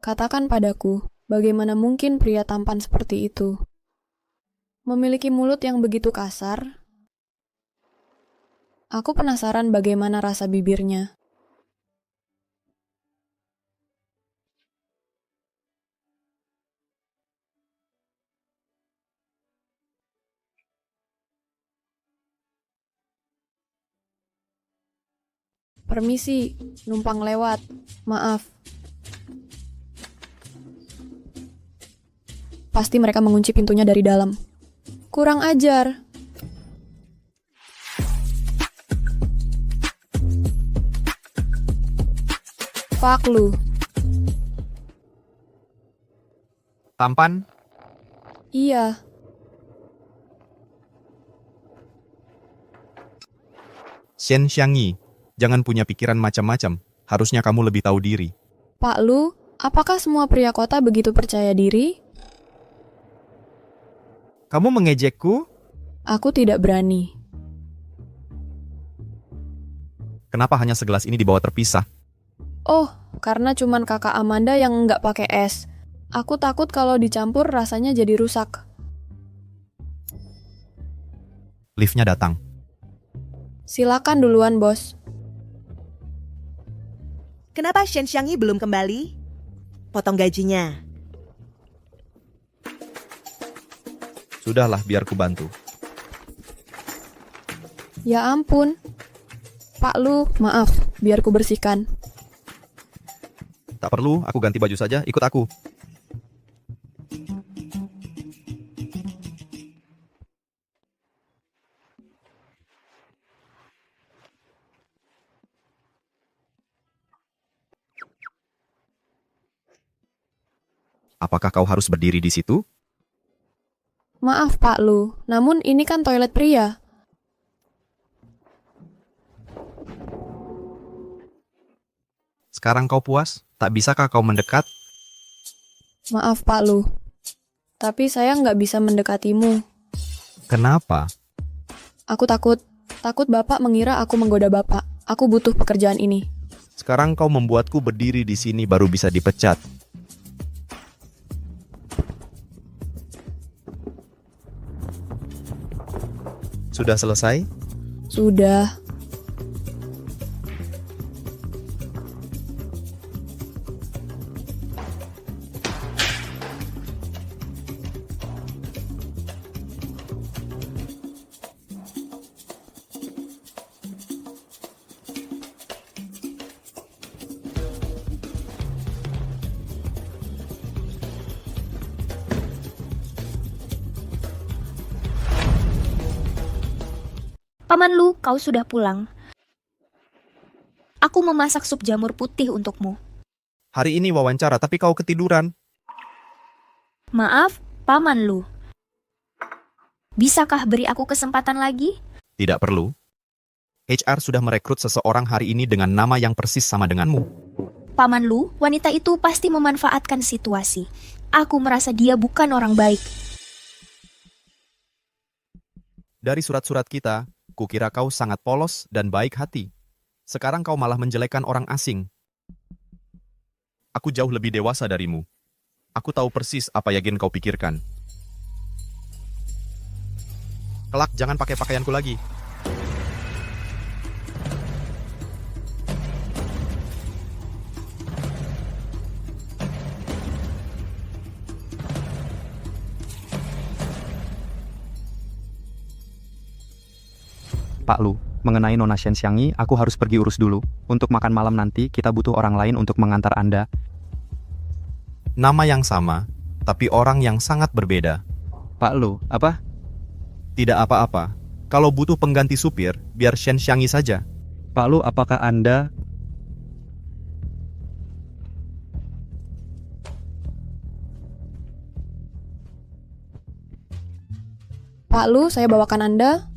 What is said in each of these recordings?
katakan padaku, bagaimana mungkin pria tampan seperti itu memiliki mulut yang begitu kasar? Aku penasaran bagaimana rasa bibirnya. Permisi, numpang lewat. Maaf. Pasti mereka mengunci pintunya dari dalam. Kurang ajar. Fuck lu. Tampan? Iya. Shen Xiangyi, jangan punya pikiran macam-macam. Harusnya kamu lebih tahu diri. Pak Lu, apakah semua pria kota begitu percaya diri? Kamu mengejekku? Aku tidak berani. Kenapa hanya segelas ini dibawa terpisah? Oh, karena cuman kakak Amanda yang nggak pakai es. Aku takut kalau dicampur rasanya jadi rusak. Liftnya datang. Silakan duluan, bos. Kenapa Shen Xiangyi belum kembali? Potong gajinya. Sudahlah, biar ku bantu. Ya ampun. Pak Lu, maaf, biar ku bersihkan. Tak perlu, aku ganti baju saja, ikut aku. Apakah kau harus berdiri di situ? Maaf, Pak Lu, namun ini kan toilet pria. Sekarang kau puas? Tak bisakah kau mendekat? Maaf, Pak Lu. Tapi saya nggak bisa mendekatimu. Kenapa? Aku takut. Takut Bapak mengira aku menggoda Bapak. Aku butuh pekerjaan ini. Sekarang kau membuatku berdiri di sini baru bisa dipecat. Sudah selesai? Sudah. Paman Lu, kau sudah pulang. Aku memasak sup jamur putih untukmu. Hari ini wawancara tapi kau ketiduran. Maaf, Paman Lu. Bisakah beri aku kesempatan lagi? Tidak perlu. HR sudah merekrut seseorang hari ini dengan nama yang persis sama denganmu. Paman Lu, wanita itu pasti memanfaatkan situasi. Aku merasa dia bukan orang baik. Dari surat-surat kita, kukira kau sangat polos dan baik hati. Sekarang kau malah menjelekkan orang asing. Aku jauh lebih dewasa darimu. Aku tahu persis apa yang ingin kau pikirkan. Kelak jangan pakai pakaianku lagi. Pak Lu, mengenai Nona Shen Xiangyi, aku harus pergi urus dulu. Untuk makan malam nanti, kita butuh orang lain untuk mengantar Anda. Nama yang sama, tapi orang yang sangat berbeda. Pak Lu, apa? Tidak apa-apa. Kalau butuh pengganti supir, biar Shen Xiangyi saja. Pak Lu, apakah Anda... Pak Lu, saya bawakan Anda.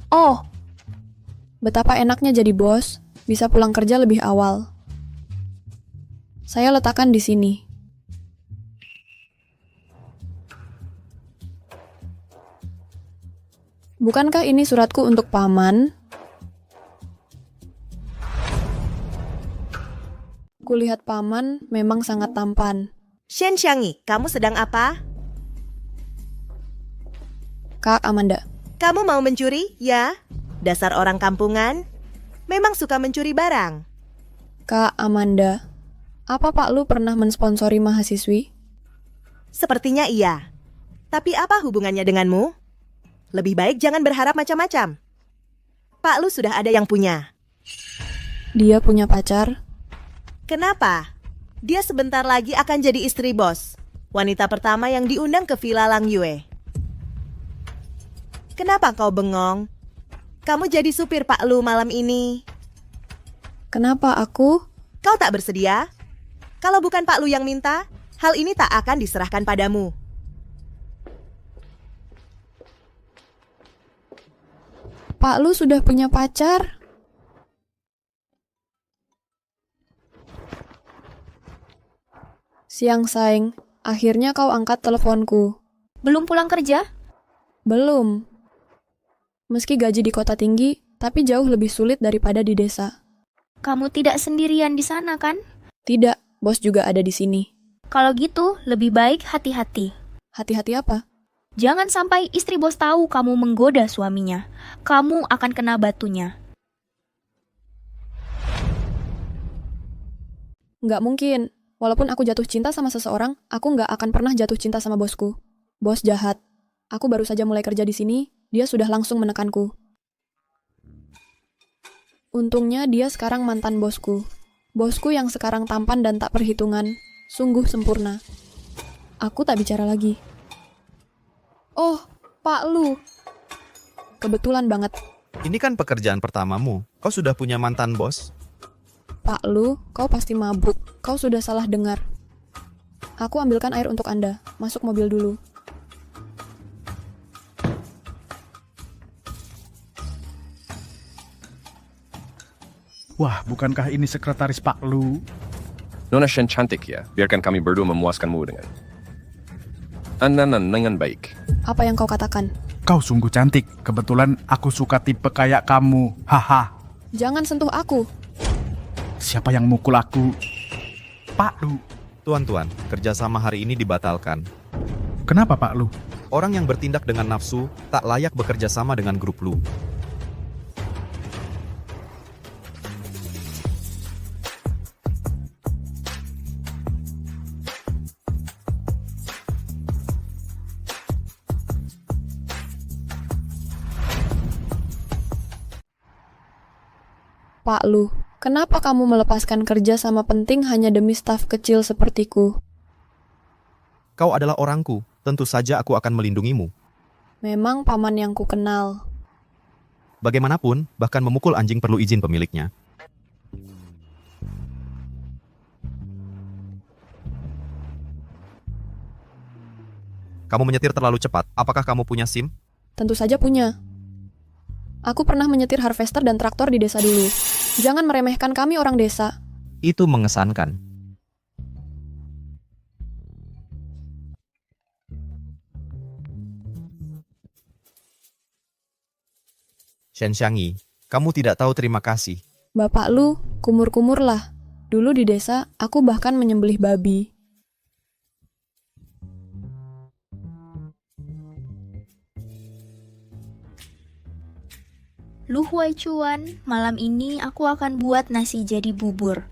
Oh, betapa enaknya jadi bos, bisa pulang kerja lebih awal. Saya letakkan di sini. Bukankah ini suratku untuk paman? Kulihat paman memang sangat tampan. Shen Xiangyi, kamu sedang apa? Kak Amanda, Kamu mau mencuri? Ya. Dasar orang kampungan. Memang suka mencuri barang. Kak Amanda, apa Pak Lu pernah mensponsori mahasiswi? Sepertinya iya. Tapi apa hubungannya denganmu? Lebih baik jangan berharap macam-macam. Pak Lu sudah ada yang punya. Dia punya pacar? Kenapa? Dia sebentar lagi akan jadi istri bos. Wanita pertama yang diundang ke Villa Lang Yue. Kenapa kau bengong? Kamu jadi supir Pak Lu malam ini. Kenapa aku? Kau tak bersedia? Kalau bukan Pak Lu yang minta, hal ini tak akan diserahkan padamu. Pak Lu sudah punya pacar? Siang Saing, akhirnya kau angkat teleponku. Belum pulang kerja? Belum. Meski gaji di kota tinggi, tapi jauh lebih sulit daripada di desa. Kamu tidak sendirian di sana kan? Tidak, bos juga ada di sini. Kalau gitu, lebih baik hati-hati. Hati-hati apa? Jangan sampai istri bos tahu kamu menggoda suaminya. Kamu akan kena batunya. Nggak mungkin. Walaupun aku jatuh cinta sama seseorang, aku nggak akan pernah jatuh cinta sama bosku. Bos jahat. Aku baru saja mulai kerja di sini, dia sudah langsung menekanku. Untungnya dia sekarang mantan bosku. Bosku yang sekarang tampan dan tak perhitungan, sungguh sempurna. Aku tak bicara lagi. Oh, Pak Lu. Kebetulan banget. Ini kan pekerjaan pertamamu. Kau sudah punya mantan bos? Pak Lu, kau pasti mabuk. Kau sudah salah dengar. Aku ambilkan air untuk Anda. Masuk mobil dulu. Wah, bukankah ini sekretaris Pak Lu? Nona Shen cantik ya, biarkan kami berdua memuaskanmu dengan dengan baik. Apa yang kau katakan? Kau sungguh cantik. Kebetulan aku suka tipe kayak kamu. Haha. Jangan sentuh aku. Siapa yang mukul aku? Pak Lu. Tuan-tuan, kerjasama hari ini dibatalkan. Kenapa Pak Lu? Orang yang bertindak dengan nafsu tak layak bekerja sama dengan grup Lu. Pak Lu, kenapa kamu melepaskan kerja sama penting hanya demi staf kecil sepertiku? Kau adalah orangku, tentu saja aku akan melindungimu. Memang paman yang ku kenal. Bagaimanapun, bahkan memukul anjing perlu izin pemiliknya. Kamu menyetir terlalu cepat. Apakah kamu punya SIM? Tentu saja punya. Aku pernah menyetir harvester dan traktor di desa dulu. Jangan meremehkan kami orang desa. Itu mengesankan. Shen Xiangyi, kamu tidak tahu terima kasih. Bapak Lu, kumur-kumurlah. Dulu di desa, aku bahkan menyembelih babi. Lu Huai Chuan, malam ini aku akan buat nasi jadi bubur.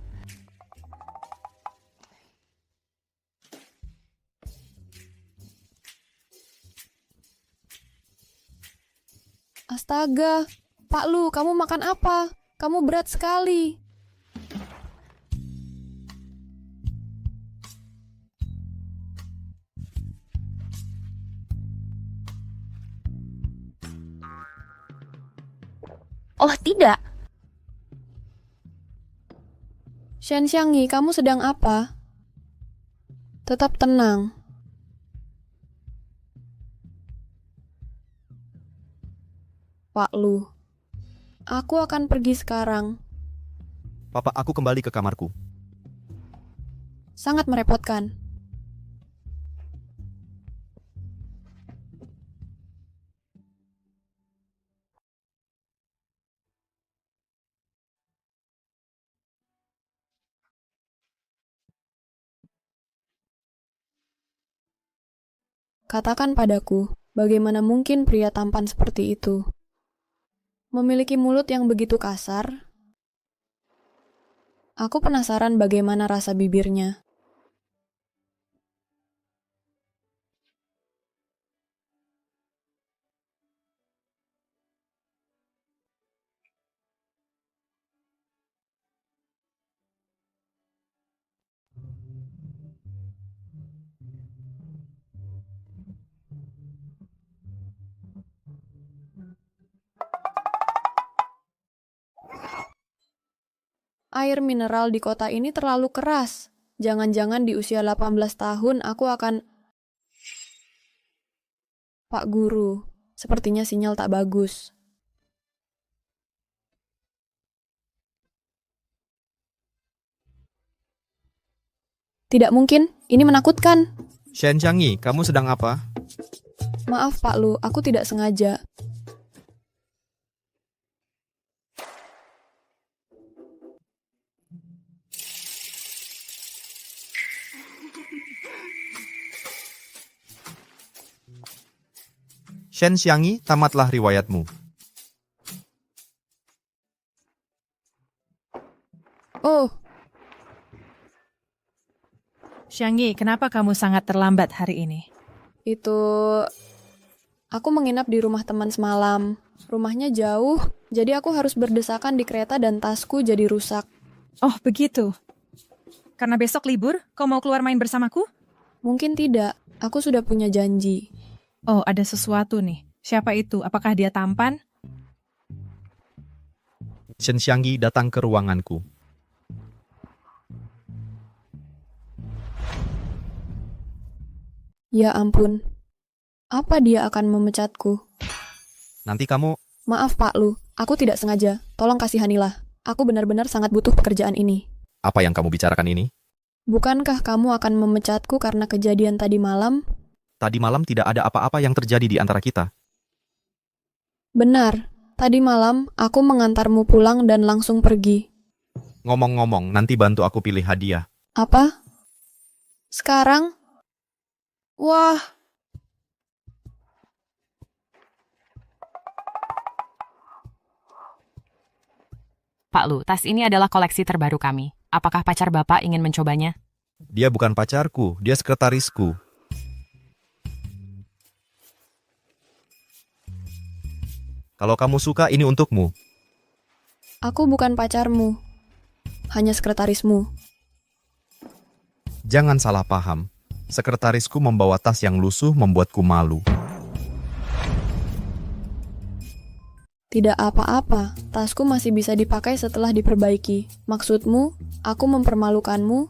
Astaga, Pak Lu, kamu makan apa? Kamu berat sekali. Oh tidak, Shen Xiangyi, kamu sedang apa? Tetap tenang. Pak Lu, aku akan pergi sekarang. Papa, aku kembali ke kamarku. Sangat merepotkan. Katakan padaku, bagaimana mungkin pria tampan seperti itu memiliki mulut yang begitu kasar? Aku penasaran bagaimana rasa bibirnya. Air mineral di kota ini terlalu keras. Jangan-jangan di usia 18 tahun aku akan... Pak Guru, sepertinya sinyal tak bagus. Tidak mungkin, ini menakutkan. Shen Xiangyi, kamu sedang apa? Maaf Pak Lu, aku tidak sengaja. Shen Xiangyi, tamatlah riwayatmu. Oh, Xiangyi, kenapa kamu sangat terlambat hari ini? itu... Aku menginap di rumah teman semalam. Rumahnya jauh, jadi aku harus berdesakan di kereta dan tasku jadi rusak. Oh, begitu. Karena besok libur, kau mau keluar main bersamaku? Mungkin tidak, aku sudah punya janji. Oh, ada sesuatu nih. Siapa itu? Apakah dia tampan? Shen Xiangyi datang ke ruanganku. Ya ampun, apa dia akan memecatku? Nanti kamu... Maaf Pak Lu, aku tidak sengaja. Tolong kasihanilah. Aku benar-benar sangat butuh pekerjaan ini. Apa yang kamu bicarakan ini? Bukankah kamu akan memecatku karena kejadian tadi malam? Tadi malam tidak ada apa-apa yang terjadi di antara kita. Benar, tadi malam aku mengantarmu pulang dan langsung pergi. Ngomong-ngomong, nanti bantu aku pilih hadiah. Apa? Sekarang? Wah, Pak Lu, tas ini adalah koleksi terbaru kami. Apakah pacar Bapak ingin mencobanya? Dia bukan pacarku, dia sekretarisku. Kalau kamu suka, ini untukmu. aku bukan pacarmu. Hanya sekretarismu. Jangan salah paham. Sekretarisku membawa tas yang lusuh membuatku malu. Tidak apa-apa, tasku masih bisa dipakai setelah diperbaiki. Maksudmu, aku mempermalukanmu?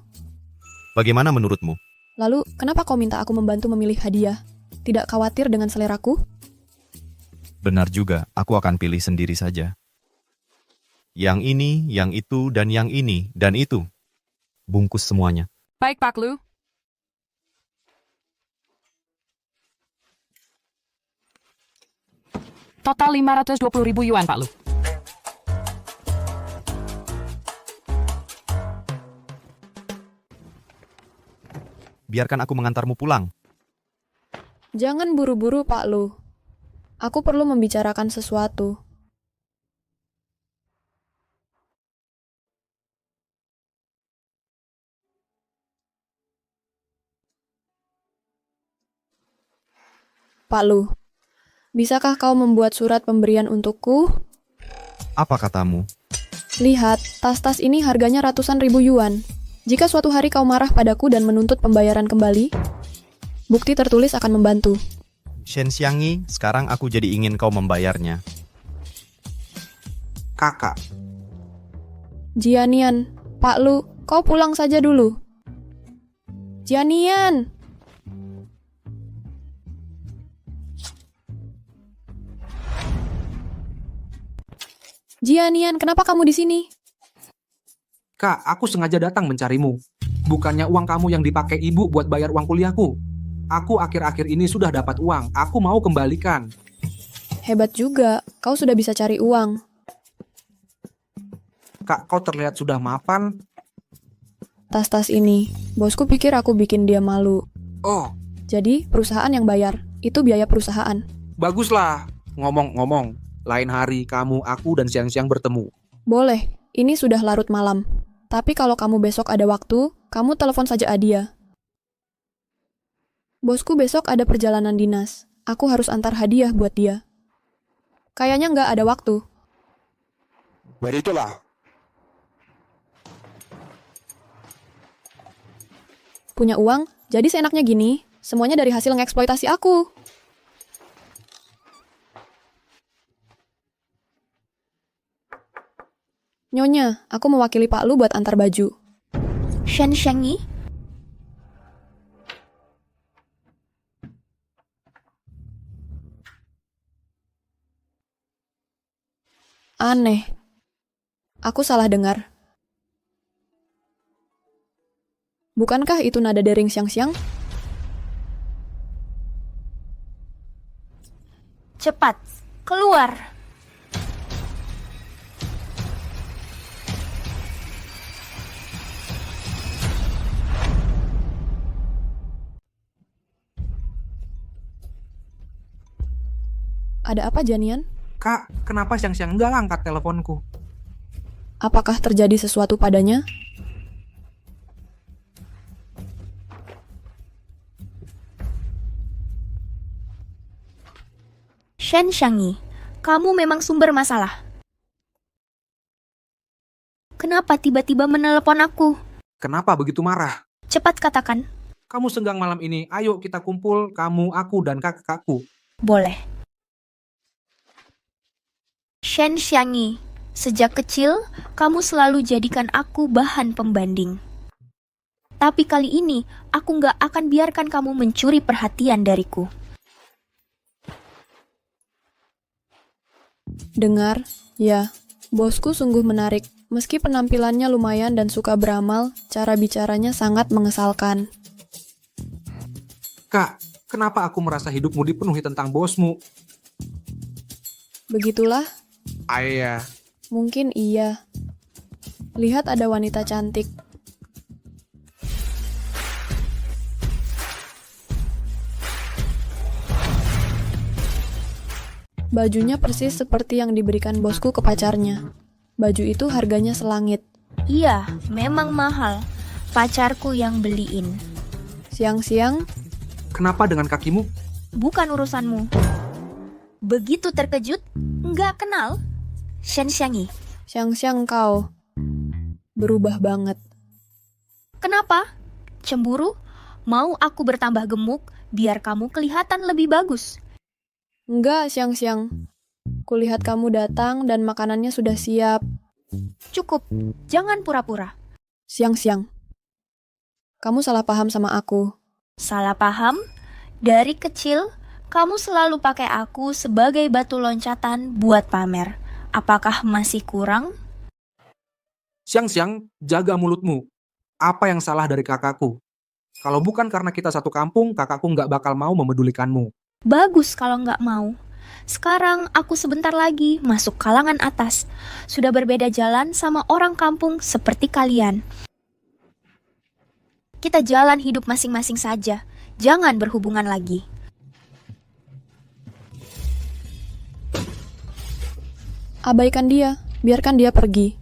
Bagaimana menurutmu? Lalu, kenapa kau minta aku membantu memilih hadiah? Tidak khawatir dengan seleraku? Benar juga, aku akan pilih sendiri saja. Yang ini, yang itu, dan yang ini, dan itu. Bungkus semuanya. Baik, Pak Lu. Total 520.000 yuan, Pak Lu. Biarkan aku mengantarmu pulang. Jangan buru-buru, Pak Lu. Aku perlu membicarakan sesuatu. Pak Lu, bisakah kau membuat surat pemberian untukku? Apa katamu? Lihat, tas-tas ini harganya ratusan ribu yuan. Jika suatu hari kau marah padaku dan menuntut pembayaran kembali, bukti tertulis akan membantu. Shen Xiangyi, sekarang aku jadi ingin kau membayarnya. Kakak, Jianian, Pak Lu, kau pulang saja dulu. Jianian! Jianian, kenapa kamu di sini? Kak, aku sengaja datang mencarimu. Bukannya uang kamu yang dipakai ibu buat bayar uang kuliahku. Aku akhir-akhir ini sudah dapat uang. Aku mau kembalikan. Hebat juga, kau sudah bisa cari uang. Kak, kau terlihat sudah mapan. Tas-tas ini, bosku pikir aku bikin dia malu. Oh, Jadi, perusahaan yang bayar. Itu biaya perusahaan. Baguslah. Ngomong-ngomong, lain hari kamu, aku, dan siang-siang bertemu. Boleh, ini sudah larut malam. Tapi kalau kamu besok ada waktu, kamu telepon saja Adia. Bosku besok ada perjalanan dinas. Aku harus antar hadiah buat dia. Kayaknya nggak ada waktu. Begitulah. Punya uang, jadi seenaknya gini. Semuanya dari hasil ngeksploitasi aku. Nyonya, aku mewakili Pak Lu buat antar baju. Shen Xiangyi, Aneh. Aku salah dengar. Bukankah itu nada dering siang-siang? cepat, keluar. Ada apa, Janian? Kak, kenapa siang-siang nggak angkat teleponku? Apakah terjadi sesuatu padanya? Shen Xiangyi, kamu memang sumber masalah. Kenapa tiba-tiba menelepon aku? Kenapa begitu marah? Cepat katakan. Kamu senggang malam ini, ayo kita kumpul, kamu, aku, dan kakakku. Boleh. Shen Xiangyi, sejak kecil, kamu selalu jadikan aku bahan pembanding. Tapi kali ini, aku nggak akan biarkan kamu mencuri perhatian dariku. Dengar, ya, bosku sungguh menarik. Meski penampilannya lumayan dan suka beramal, cara bicaranya sangat mengesalkan. Kak, kenapa aku merasa hidupmu dipenuhi tentang bosmu? Begitulah, Ayah. mungkin iya. Lihat ada wanita cantik. Bajunya persis seperti yang diberikan bosku ke pacarnya. Baju itu harganya selangit. Iya, memang mahal. Pacarku yang beliin. Siang-siang, Kenapa dengan kakimu? Bukan urusanmu. Begitu terkejut, nggak kenal? Shen Xiangyi, siang-siang kau berubah banget. kenapa? Cemburu? Mau aku bertambah gemuk biar kamu kelihatan lebih bagus? Enggak, siang-siang. Kulihat kamu datang dan makanannya sudah siap. Cukup, jangan pura-pura. Siang-siang. Kamu salah paham sama aku. Salah paham? Dari kecil, kamu selalu pakai aku sebagai batu loncatan buat pamer. Apakah masih kurang? Siang-siang, jaga mulutmu. Apa yang salah dari kakakku? Kalau bukan karena kita satu kampung, kakakku nggak bakal mau memedulikanmu. Bagus kalau nggak mau. Sekarang aku sebentar lagi masuk kalangan atas. Sudah berbeda jalan sama orang kampung seperti kalian. Kita jalan hidup masing-masing saja. Jangan berhubungan lagi. Abaikan dia, biarkan dia pergi.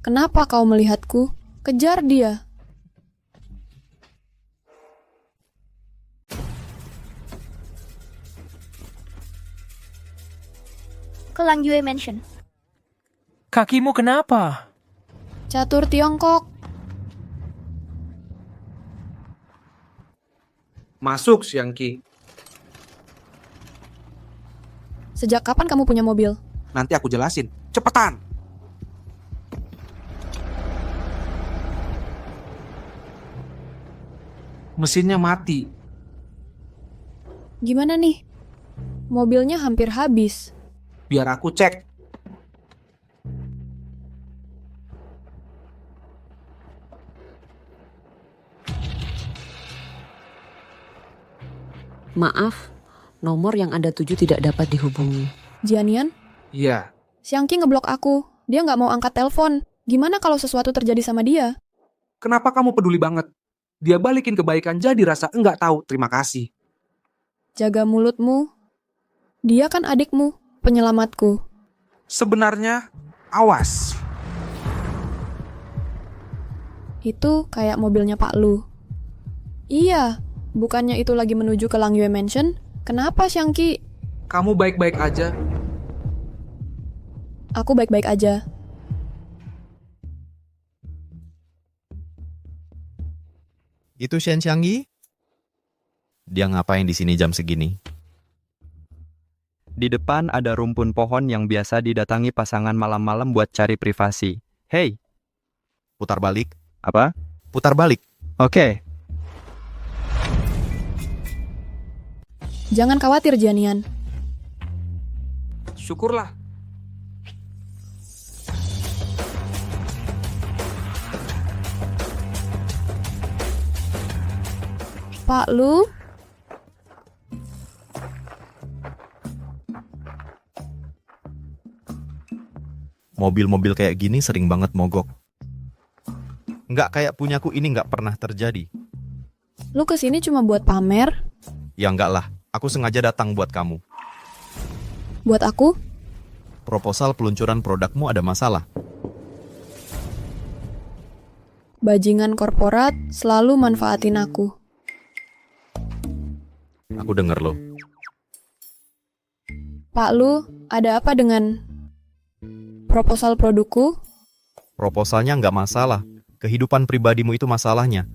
Kenapa kau melihatku? Kejar dia. Ke Langyue Mansion. Kakimu kenapa? Catur Tiongkok. Masuk, Siangki. Sejak kapan kamu punya mobil? Nanti aku jelasin. Cepetan! Mesinnya mati. Gimana nih? Mobilnya hampir habis. Biar aku cek. Maaf, nomor yang Anda tuju tidak dapat dihubungi. Jianian, Iya, Xiangqi ngeblok aku. Dia nggak mau angkat telepon. Gimana kalau sesuatu terjadi sama dia? Kenapa kamu peduli banget? Dia balikin kebaikan jadi rasa enggak tahu terima kasih. Jaga mulutmu. Dia kan adikmu, penyelamatku. Sebenarnya, awas. Itu kayak mobilnya Pak Lu. Iya, bukannya itu lagi menuju ke Langyue Mansion? Kenapa, Xiangqi? Kamu baik-baik aja. Aku baik-baik aja. Itu Shen Xiangyi? Dia ngapain di sini jam segini? Di depan ada rumpun pohon yang biasa didatangi pasangan malam-malam buat cari privasi. Hey, Putar balik. apa? Putar balik. Oke. Jangan khawatir, Jianian. Syukurlah. Pak Lu? Mobil-mobil kayak gini sering banget mogok. Nggak kayak punyaku ini nggak pernah terjadi. Lu kesini cuma buat pamer? Ya nggak lah, aku sengaja datang buat kamu. Buat aku? Proposal peluncuran produkmu ada masalah. Bajingan korporat selalu manfaatin aku. Aku denger loh. Pak Lu, ada apa dengan proposal produkku? Proposalnya nggak masalah. Kehidupan pribadimu itu masalahnya.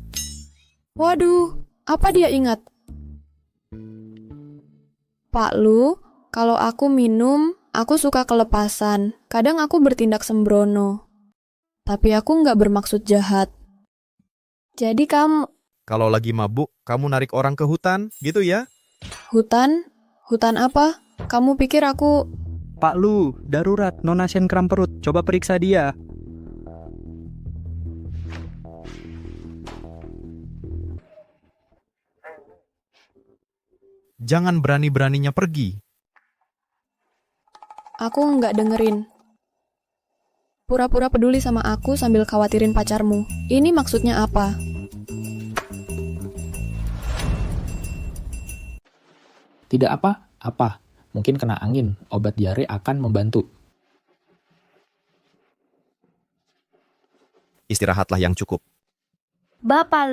Waduh, apa dia ingat? Pak Lu, kalau aku minum, aku suka kelepasan. Kadang aku bertindak sembrono. Tapi aku nggak bermaksud jahat. Jadi kamu... Kalau lagi mabuk, kamu narik orang ke hutan, gitu ya? Hutan? Hutan apa? Kamu pikir aku... Pak Lu, darurat, Nona Shen kram perut. Coba periksa dia. Jangan berani-beraninya pergi. Aku nggak dengerin. Pura-pura peduli sama aku sambil khawatirin pacarmu. Ini maksudnya apa? Tidak apa-apa. Mungkin kena angin, obat diare akan membantu. Istirahatlah yang cukup. Bapak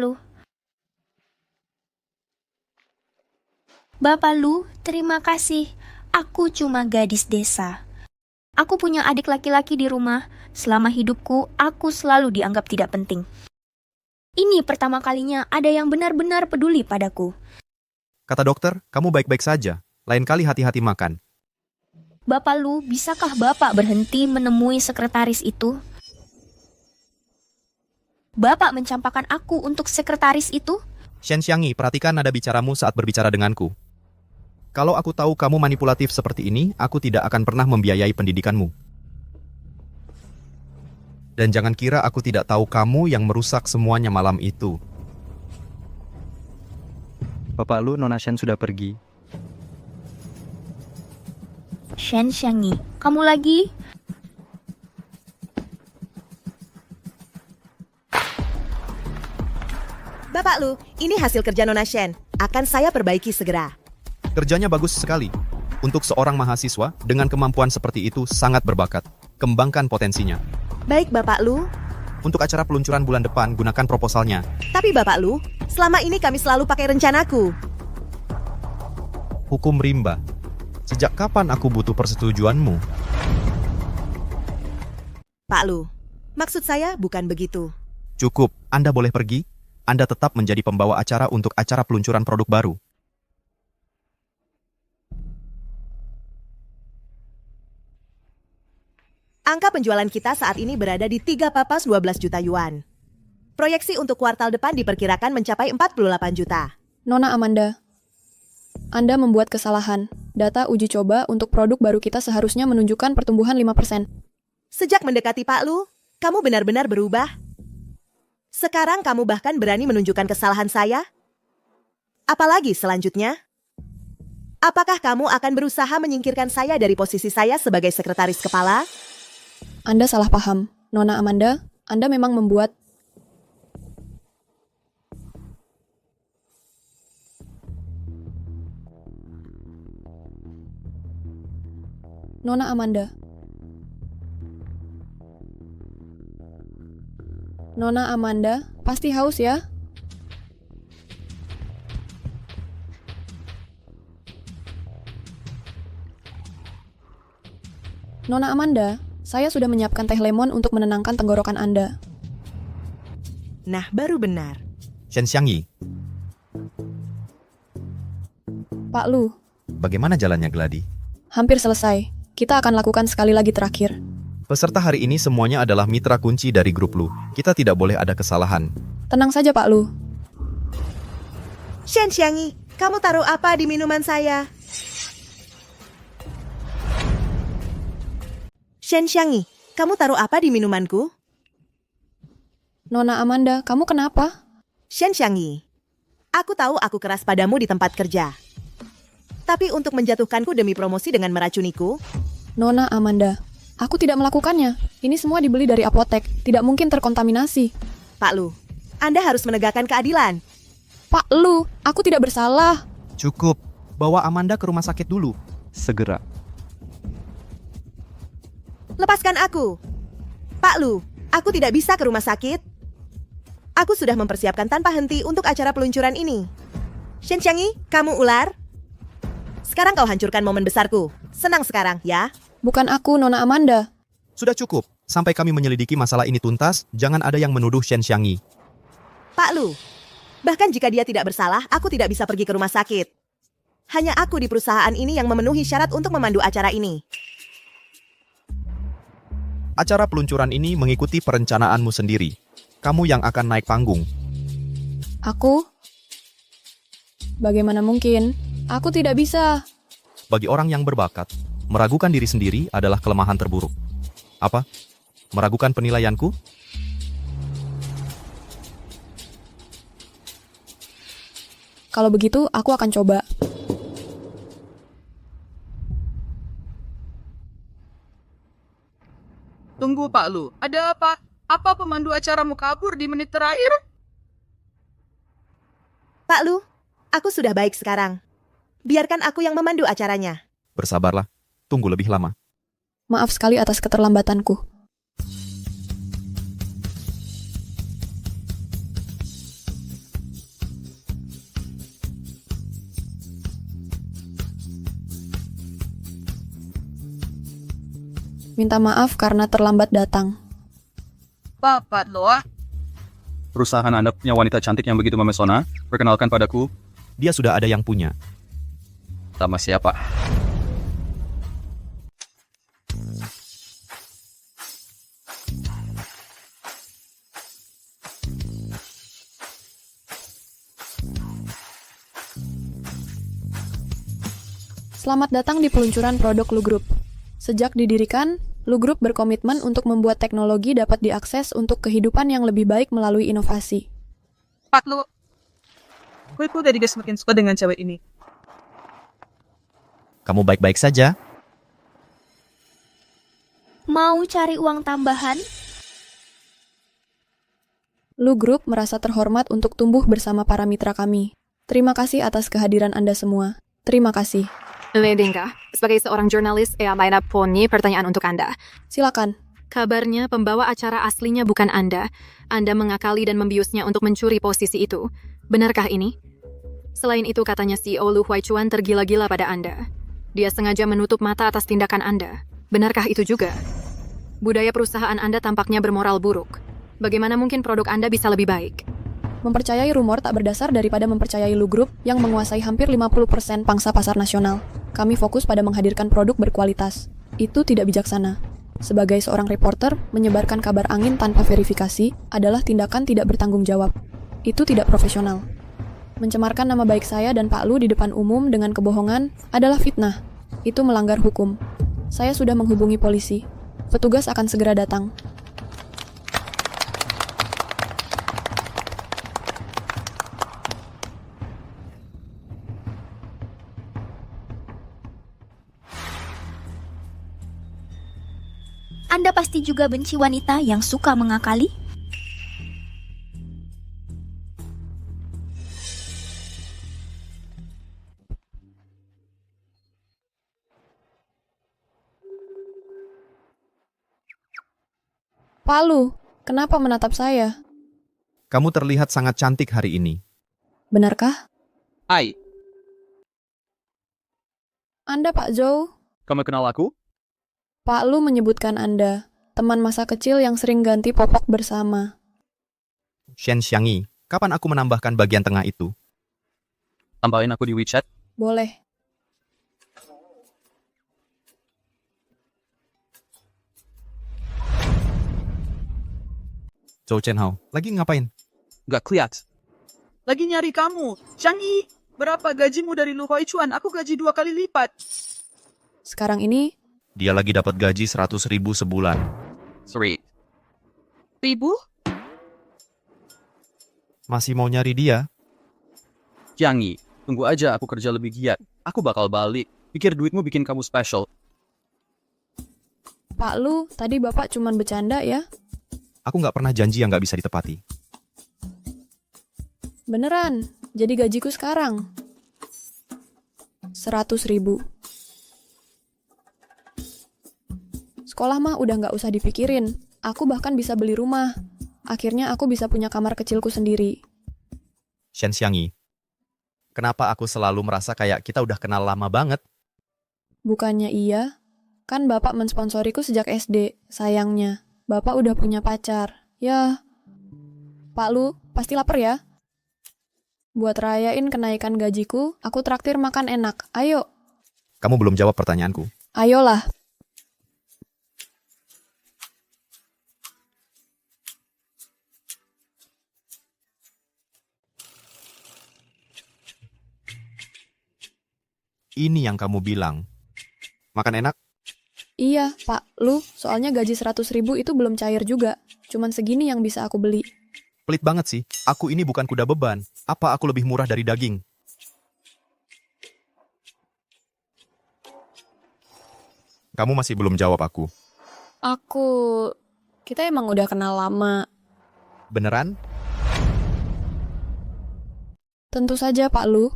Lu, terima kasih. Aku cuma gadis desa. Aku punya adik laki-laki di rumah. Selama hidupku, aku selalu dianggap tidak penting. Ini pertama kalinya ada yang benar-benar peduli padaku. Kata dokter, kamu baik-baik saja. Lain kali hati-hati makan. Bapak Lu, bisakah Bapak berhenti menemui sekretaris itu? Bapak mencampakkan aku untuk sekretaris itu? Shen Xiangyi, perhatikan nada bicaramu saat berbicara denganku. Kalau aku tahu kamu manipulatif seperti ini, aku tidak akan pernah membiayai pendidikanmu. Dan jangan kira aku tidak tahu kamu yang merusak semuanya malam itu. Bapak Lu, Nona Shen sudah pergi. Shen Xiangyi, kamu lagi? Bapak Lu, ini hasil kerja Nona Shen. Akan saya perbaiki segera. Kerjanya bagus sekali. Untuk seorang mahasiswa, dengan kemampuan seperti itu sangat berbakat. Kembangkan potensinya. Baik Bapak Lu. Untuk acara peluncuran bulan depan, gunakan proposalnya. Tapi Bapak Lu, selama ini kami selalu pakai rencanaku. Hukum rimba. Sejak kapan aku butuh persetujuanmu? Pak Lu, maksud saya bukan begitu. Cukup, Anda boleh pergi. Anda tetap menjadi pembawa acara untuk acara peluncuran produk baru. Angka penjualan kita saat ini berada di 3,12 juta yuan. Proyeksi untuk kuartal depan diperkirakan mencapai 48 juta. Nona Amanda, Anda membuat kesalahan. Data uji coba untuk produk baru kita seharusnya menunjukkan pertumbuhan 5%. Sejak mendekati Pak Lu, kamu benar-benar berubah. Sekarang kamu bahkan berani menunjukkan kesalahan saya? Apalagi selanjutnya? Apakah kamu akan berusaha menyingkirkan saya dari posisi saya sebagai sekretaris kepala? Anda salah paham. Nona Amanda, Anda memang membuat... Nona Amanda. Nona Amanda, pasti haus ya? Nona Amanda, saya sudah menyiapkan teh lemon untuk menenangkan tenggorokan Anda. Nah, baru benar. Shen Xiangyi, Pak Lu, bagaimana jalannya Gladi? hampir selesai. Kita akan lakukan sekali lagi terakhir. Peserta hari ini semuanya adalah mitra kunci dari grup Lu. Kita tidak boleh ada kesalahan. Tenang saja Pak Lu. Shen Xiangyi, kamu taruh apa di minuman saya? Shen Xiangyi, kamu taruh apa di minumanku? Nona Amanda, kamu kenapa? Shen Xiangyi, aku tahu aku keras padamu di tempat kerja. Tapi untuk menjatuhkanku demi promosi dengan meracuniku, Nona Amanda, aku tidak melakukannya. Ini semua dibeli dari apotek. Tidak mungkin terkontaminasi. Pak Lu, Anda harus menegakkan keadilan. Pak Lu, aku tidak bersalah. Cukup, bawa Amanda ke rumah sakit dulu. Segera. Lepaskan aku. Pak Lu, aku tidak bisa ke rumah sakit. Aku sudah mempersiapkan tanpa henti untuk acara peluncuran ini. Shen Xiangyi, kamu ular. Sekarang kau hancurkan momen besarku. Senang sekarang, ya? Bukan aku, Nona Amanda. Sudah cukup. Sampai kami menyelidiki masalah ini tuntas, jangan ada yang menuduh Shen Xiangyi. Pak Lu, bahkan jika dia tidak bersalah, aku tidak bisa pergi ke rumah sakit. Hanya aku di perusahaan ini yang memenuhi syarat untuk memandu acara ini. Acara peluncuran ini mengikuti perencanaanmu sendiri. Kamu yang akan naik panggung. Aku? Bagaimana mungkin? Aku tidak bisa. Bagi orang yang berbakat, meragukan diri sendiri adalah kelemahan terburuk. Apa? Meragukan penilaianku? Kalau begitu, aku akan coba. Tunggu Pak Lu, ada apa? Apa pemandu acaramu kabur di menit terakhir? Pak Lu, aku sudah baik sekarang. Biarkan aku yang memandu acaranya. Bersabarlah, tunggu lebih lama. Maaf sekali atas keterlambatanku. Minta maaf karena terlambat datang. Bapak Lu, Perusahaan Anda punya wanita cantik yang begitu memesona? Perkenalkan padaku. Dia sudah ada yang punya. Sama siapa? Selamat datang di peluncuran produk Lu Group. Sejak didirikan, Lu Group berkomitmen untuk membuat teknologi dapat diakses untuk kehidupan yang lebih baik melalui inovasi. Pak Lu, gue udah semakin suka dengan cewek ini. Kamu baik-baik saja? Mau cari uang tambahan? Lu Group merasa terhormat untuk tumbuh bersama para mitra kami. Terima kasih atas kehadiran Anda semua. Terima kasih. Ledinka, sebagai seorang jurnalis, may punya pertanyaan untuk Anda. Silakan. Kabarnya pembawa acara aslinya bukan Anda. Anda mengakali dan membiusnya untuk mencuri posisi itu. Benarkah ini? Selain itu katanya CEO Lu Huaichuan tergila-gila pada Anda. Dia sengaja menutup mata atas tindakan Anda. Benarkah itu juga? Budaya perusahaan Anda tampaknya bermoral buruk. Bagaimana mungkin produk Anda bisa lebih baik? Mempercayai rumor tak berdasar daripada mempercayai Lu Group yang menguasai hampir 50% pangsa pasar nasional. Kami fokus pada menghadirkan produk berkualitas. Itu tidak bijaksana. Sebagai seorang reporter, menyebarkan kabar angin tanpa verifikasi adalah tindakan tidak bertanggung jawab. Itu tidak profesional. Mencemarkan nama baik saya dan Pak Lu di depan umum dengan kebohongan adalah fitnah. Itu melanggar hukum. Saya sudah menghubungi polisi. Petugas akan segera datang. Anda pasti juga benci wanita yang suka mengakali? Pak Lu, kenapa menatap saya? Kamu terlihat sangat cantik hari ini. Benarkah? Hai, Anda Pak Zhou? kamu kenal aku? Pak Lu menyebutkan Anda, teman masa kecil yang sering ganti popok bersama. Shen Xiangyi, kapan aku menambahkan bagian tengah itu? Tambahin aku di WeChat. Boleh. Zhou Chenhao, lagi ngapain? Gak keliat. Lagi nyari kamu. Xiangyi, berapa gajimu dari Lu Huaichuan? Aku gaji 2 kali lipat. Sekarang ini, Dia lagi dapat gaji 100.000 sebulan. Sorry. Ribu? Masih mau nyari dia? Xiangyi, tunggu aja aku kerja lebih giat. Aku bakal balik. Pikir duitmu bikin kamu special. Pak Lu, tadi Bapak cuman bercanda ya? Aku nggak pernah janji yang nggak bisa ditepati. Beneran, jadi gajiku sekarang 100.000. Sekolah mah udah nggak usah dipikirin. Aku bahkan bisa beli rumah. Akhirnya aku bisa punya kamar kecilku sendiri. Shen Xiangyi, kenapa aku selalu merasa kayak kita udah kenal lama banget? Bukannya iya? Kan Bapak mensponsoriku sejak SD. Sayangnya, Bapak udah punya pacar. Ya, Pak Lu, pasti lapar ya? Buat rayain kenaikan gajiku, aku traktir makan enak. Ayo. Kamu belum jawab pertanyaanku. Ayolah. Ini yang kamu bilang. Makan enak? Iya, Pak Lu, soalnya gaji 100.000 itu belum cair juga. Cuman segini yang bisa aku beli. Pelit banget sih. Aku ini bukan kuda beban. Apa aku lebih murah dari daging? Kamu masih belum jawab aku. Kita emang udah kenal lama. Beneran? Tentu saja, Pak Lu.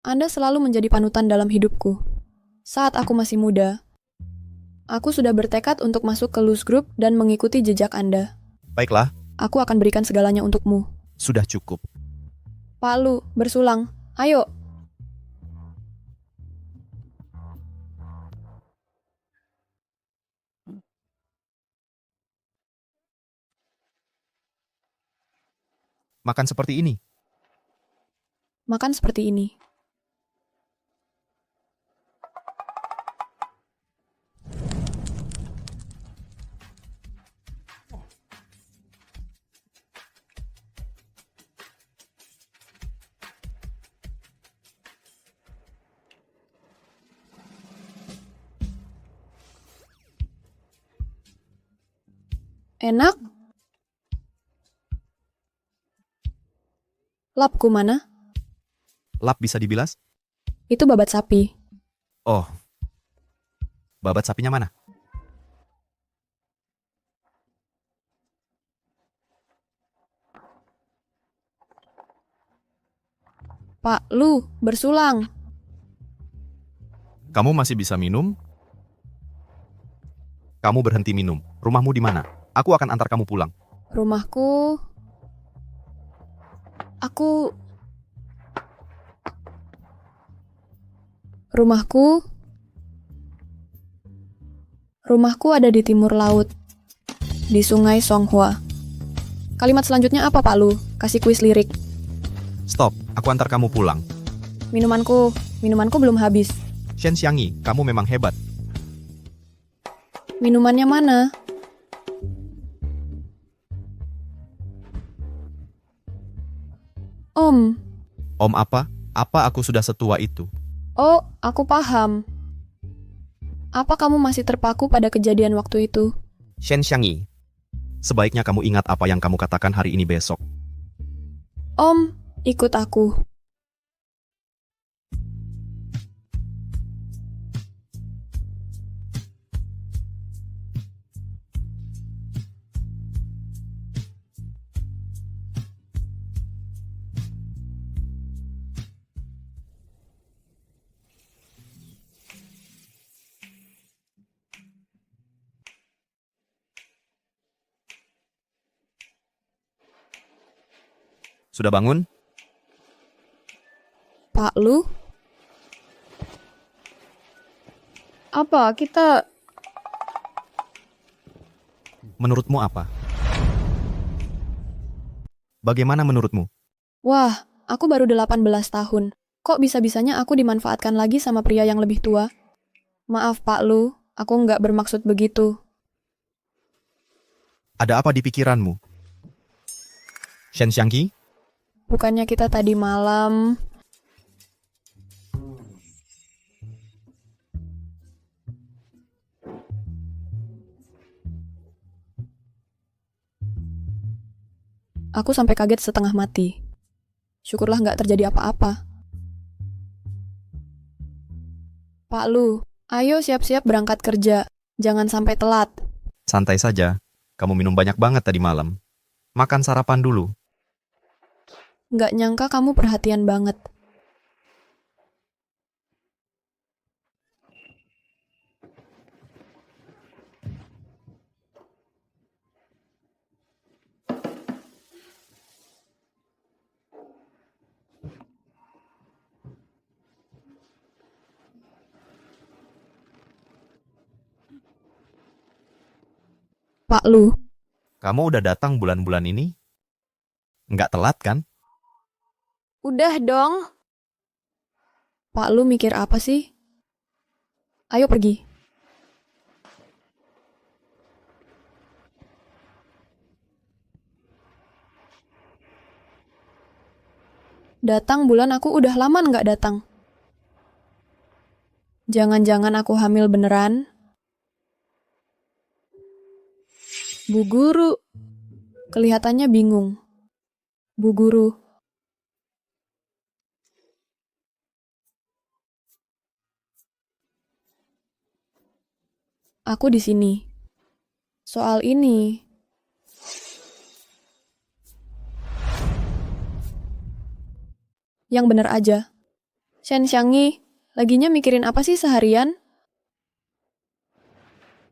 Anda selalu menjadi panutan dalam hidupku. Saat aku masih muda, aku sudah bertekad untuk masuk ke Luz Group dan mengikuti jejak Anda. Baiklah, Aku akan berikan segalanya untukmu. sudah cukup. Pak Lu, bersulang. Ayo. Makan seperti ini. Makan seperti ini. Enak? Lapku mana? Lap bisa dibilas? Itu babat sapi. Oh. Babat sapinya mana? Pak Lu, bersulang. Kamu masih bisa minum? Kamu berhenti minum. Rumahmu di mana? Aku akan antar kamu pulang. Rumahku... Rumahku ada di timur laut, di sungai Songhua. Kalimat selanjutnya apa, Pak Lu? Kasih kuis lirik. Stop, aku antar kamu pulang. Minumanku belum habis. Shen Xiangyi, kamu memang hebat. Minumannya mana? Om. Om apa? Apa aku sudah setua itu? Oh, aku paham. Apa kamu masih terpaku pada kejadian waktu itu? Shen Xiangyi, sebaiknya kamu ingat apa yang kamu katakan hari ini besok. Om, ikut aku. Sudah bangun? Pak Lu? Apa kita... Menurutmu apa? Bagaimana menurutmu? Wah, aku baru 18 tahun. Kok bisa-bisanya aku dimanfaatkan lagi sama pria yang lebih tua? Maaf Pak Lu, aku nggak bermaksud begitu. Ada apa di pikiranmu? Shen Xiangqi? Bukannya kita tadi malam... Aku sampai kaget setengah mati. Syukurlah nggak terjadi apa-apa. Pak Lu, ayo siap-siap berangkat kerja. Jangan sampai telat. Santai saja. Kamu minum banyak banget tadi malam. Makan sarapan dulu. Nggak nyangka kamu perhatian banget. Pak Lu, Kamu udah datang bulan-bulan ini? Nggak telat kan? udah dong. Pak Lu mikir apa sih? Ayo pergi. Datang bulan aku udah lama nggak datang. Jangan-jangan aku hamil beneran? Bu Guru. Kelihatannya bingung. Bu Guru. Aku di sini. Soal ini. Yang bener aja. Shen Xiangqi, laginya mikirin apa sih seharian?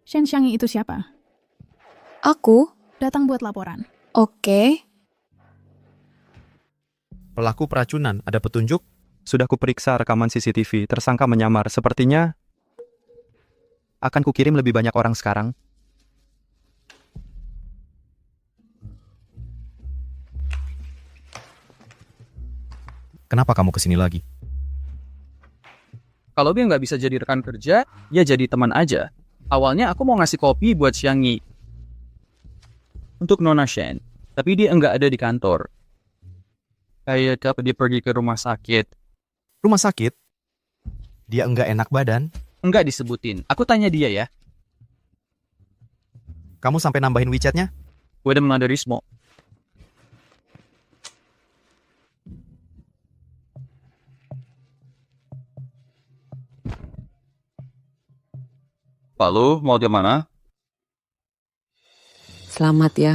Shen Xiangqi itu siapa? Aku? Datang buat laporan. Oke. Pelaku peracunan, ada petunjuk? Sudah kuperiksa rekaman CCTV, tersangka menyamar. Sepertinya akan kukirim lebih banyak orang sekarang. Kenapa kamu kesini lagi? Kalau dia nggak bisa jadi rekan kerja, ya jadi teman aja. Awalnya aku mau ngasih kopi buat Xiangqi untuk Nona Shen, tapi dia nggak ada di kantor. Kayak dia pergi ke rumah sakit. Rumah sakit? Dia enggak enak badan? Enggak disebutin. Aku tanya dia ya. Kamu sampai nambahin WeChat-nya? Udah mengaderismo. Lalu, mau di mana? Selamat ya.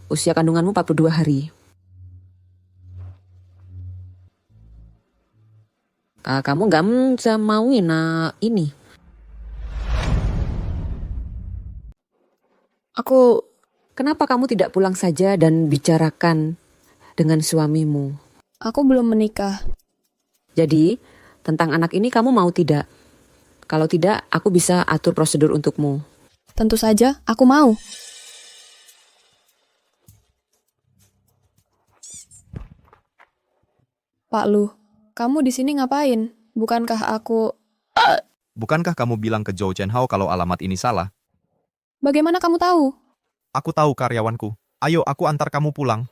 Usia kandunganmu 42 hari. Kamu nggak mauin ini? Kenapa kamu tidak pulang saja dan bicarakan dengan suamimu? Aku belum menikah. Jadi, tentang anak ini kamu mau tidak? Kalau tidak, aku bisa atur prosedur untukmu. Tentu saja, aku mau. Pak Lu, kamu di sini ngapain? Bukankah aku... Bukankah kamu bilang ke Zhou Chenhao kalau alamat ini salah? Bagaimana kamu tahu? Aku tahu karyawanku. Ayo, aku antar kamu pulang.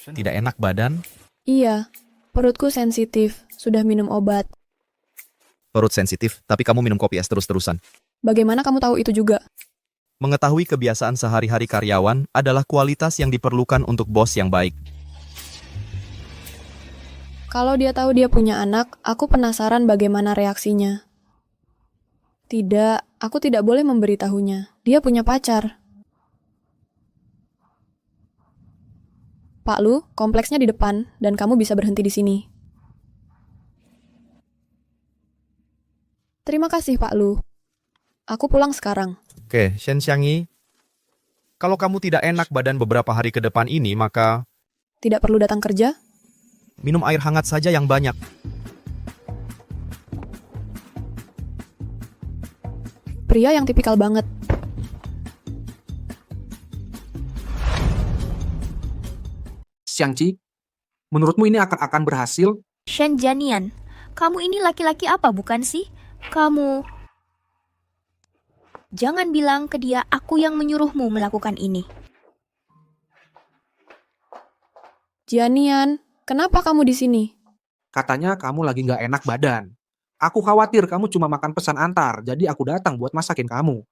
Tidak enak badan? Iya, perutku sensitif. Sudah minum obat. Perut sensitif, tapi kamu minum kopi es terus-terusan. Bagaimana kamu tahu itu juga? Mengetahui kebiasaan sehari-hari karyawan adalah kualitas yang diperlukan untuk bos yang baik. Kalau dia tahu dia punya anak, aku penasaran bagaimana reaksinya. Tidak, aku tidak boleh memberitahunya. Dia punya pacar. Pak Lu, kompleksnya di depan, dan kamu bisa berhenti di sini. Terima kasih, Pak Lu. Aku pulang sekarang. Oke, Shen Xiangyi. Kalau kamu tidak enak badan beberapa hari ke depan ini, maka Tidak perlu datang kerja? minum air hangat saja yang banyak. Pria yang tipikal banget. Xiangqi, menurutmu ini akan berhasil? Shen Jianian, kamu ini laki-laki apa bukan sih? Kamu... Jangan bilang ke dia aku yang menyuruhmu melakukan ini. Jianian, kenapa kamu di sini? Katanya kamu lagi nggak enak badan. Aku khawatir kamu cuma makan pesan antar, jadi aku datang buat masakin kamu.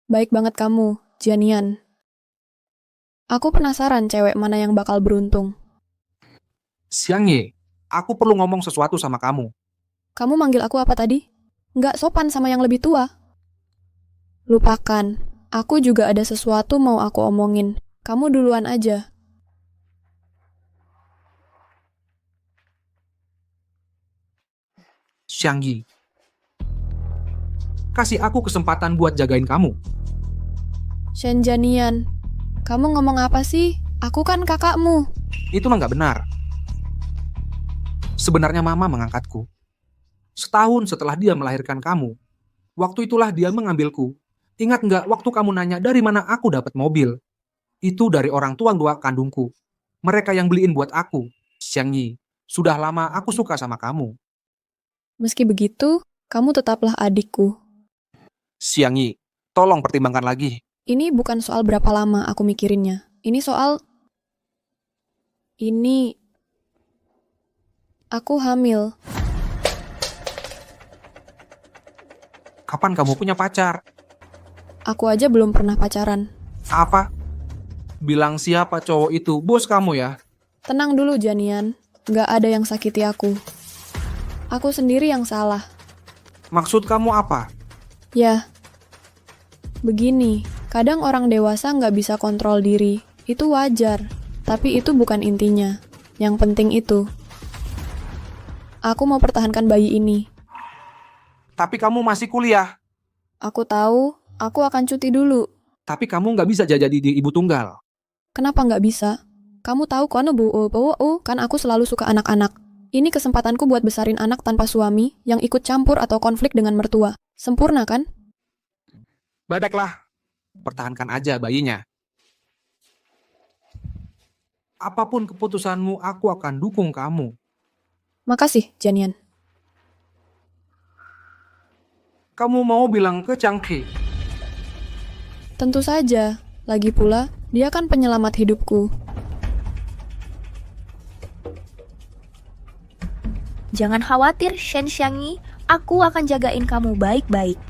Baik banget kamu, Jianian. Aku penasaran cewek mana yang bakal beruntung. Xiangyi, aku perlu ngomong sesuatu sama kamu. Kamu manggil aku apa tadi? Nggak sopan sama yang lebih tua. Lupakan, aku juga ada sesuatu mau aku omongin. Kamu duluan aja. Xiangyi, kasih aku kesempatan buat jagain kamu. Shen Jianian, kamu ngomong apa sih? Aku kan kakakmu. Itu mah nggak benar. Sebenarnya mama mengangkatku. Setahun setelah dia melahirkan kamu. Waktu itulah dia mengambilku. Ingat nggak waktu kamu nanya dari mana aku dapat mobil? Itu dari orang tua kandungku. Mereka yang beliin buat aku. Xiangyi, sudah lama aku suka sama kamu. Meski begitu, kamu tetaplah adikku. Xiangyi, tolong pertimbangkan lagi. Ini bukan soal berapa lama aku mikirinnya. Ini soal... Aku hamil. Kapan kamu punya pacar? Aku aja belum pernah pacaran. Apa? Bilang siapa cowok itu? Bos kamu ya? Tenang dulu, Jianian. Nggak ada yang sakiti aku. Aku sendiri yang salah. Maksud kamu apa? Ya, begini. Kadang orang dewasa nggak bisa kontrol diri. Itu wajar. Tapi itu bukan intinya. Yang penting itu. Aku mau pertahankan bayi ini. Tapi kamu masih kuliah. Aku tahu, aku akan cuti dulu. Tapi kamu nggak bisa jadi ibu tunggal. Kenapa nggak bisa? Kamu tahu kan kan aku selalu suka anak-anak. Ini kesempatanku buat besarin anak tanpa suami yang ikut campur atau konflik dengan mertua. Sempurna kan? Badaklah. Pertahankan aja bayinya. Apapun keputusanmu, aku akan dukung kamu. Makasih, Jianian. Kamu mau bilang ke Changqi? Tentu saja. Lagi pula, dia kan penyelamat hidupku. Jangan khawatir, Shen Xiangyi. Aku akan jagain kamu baik-baik.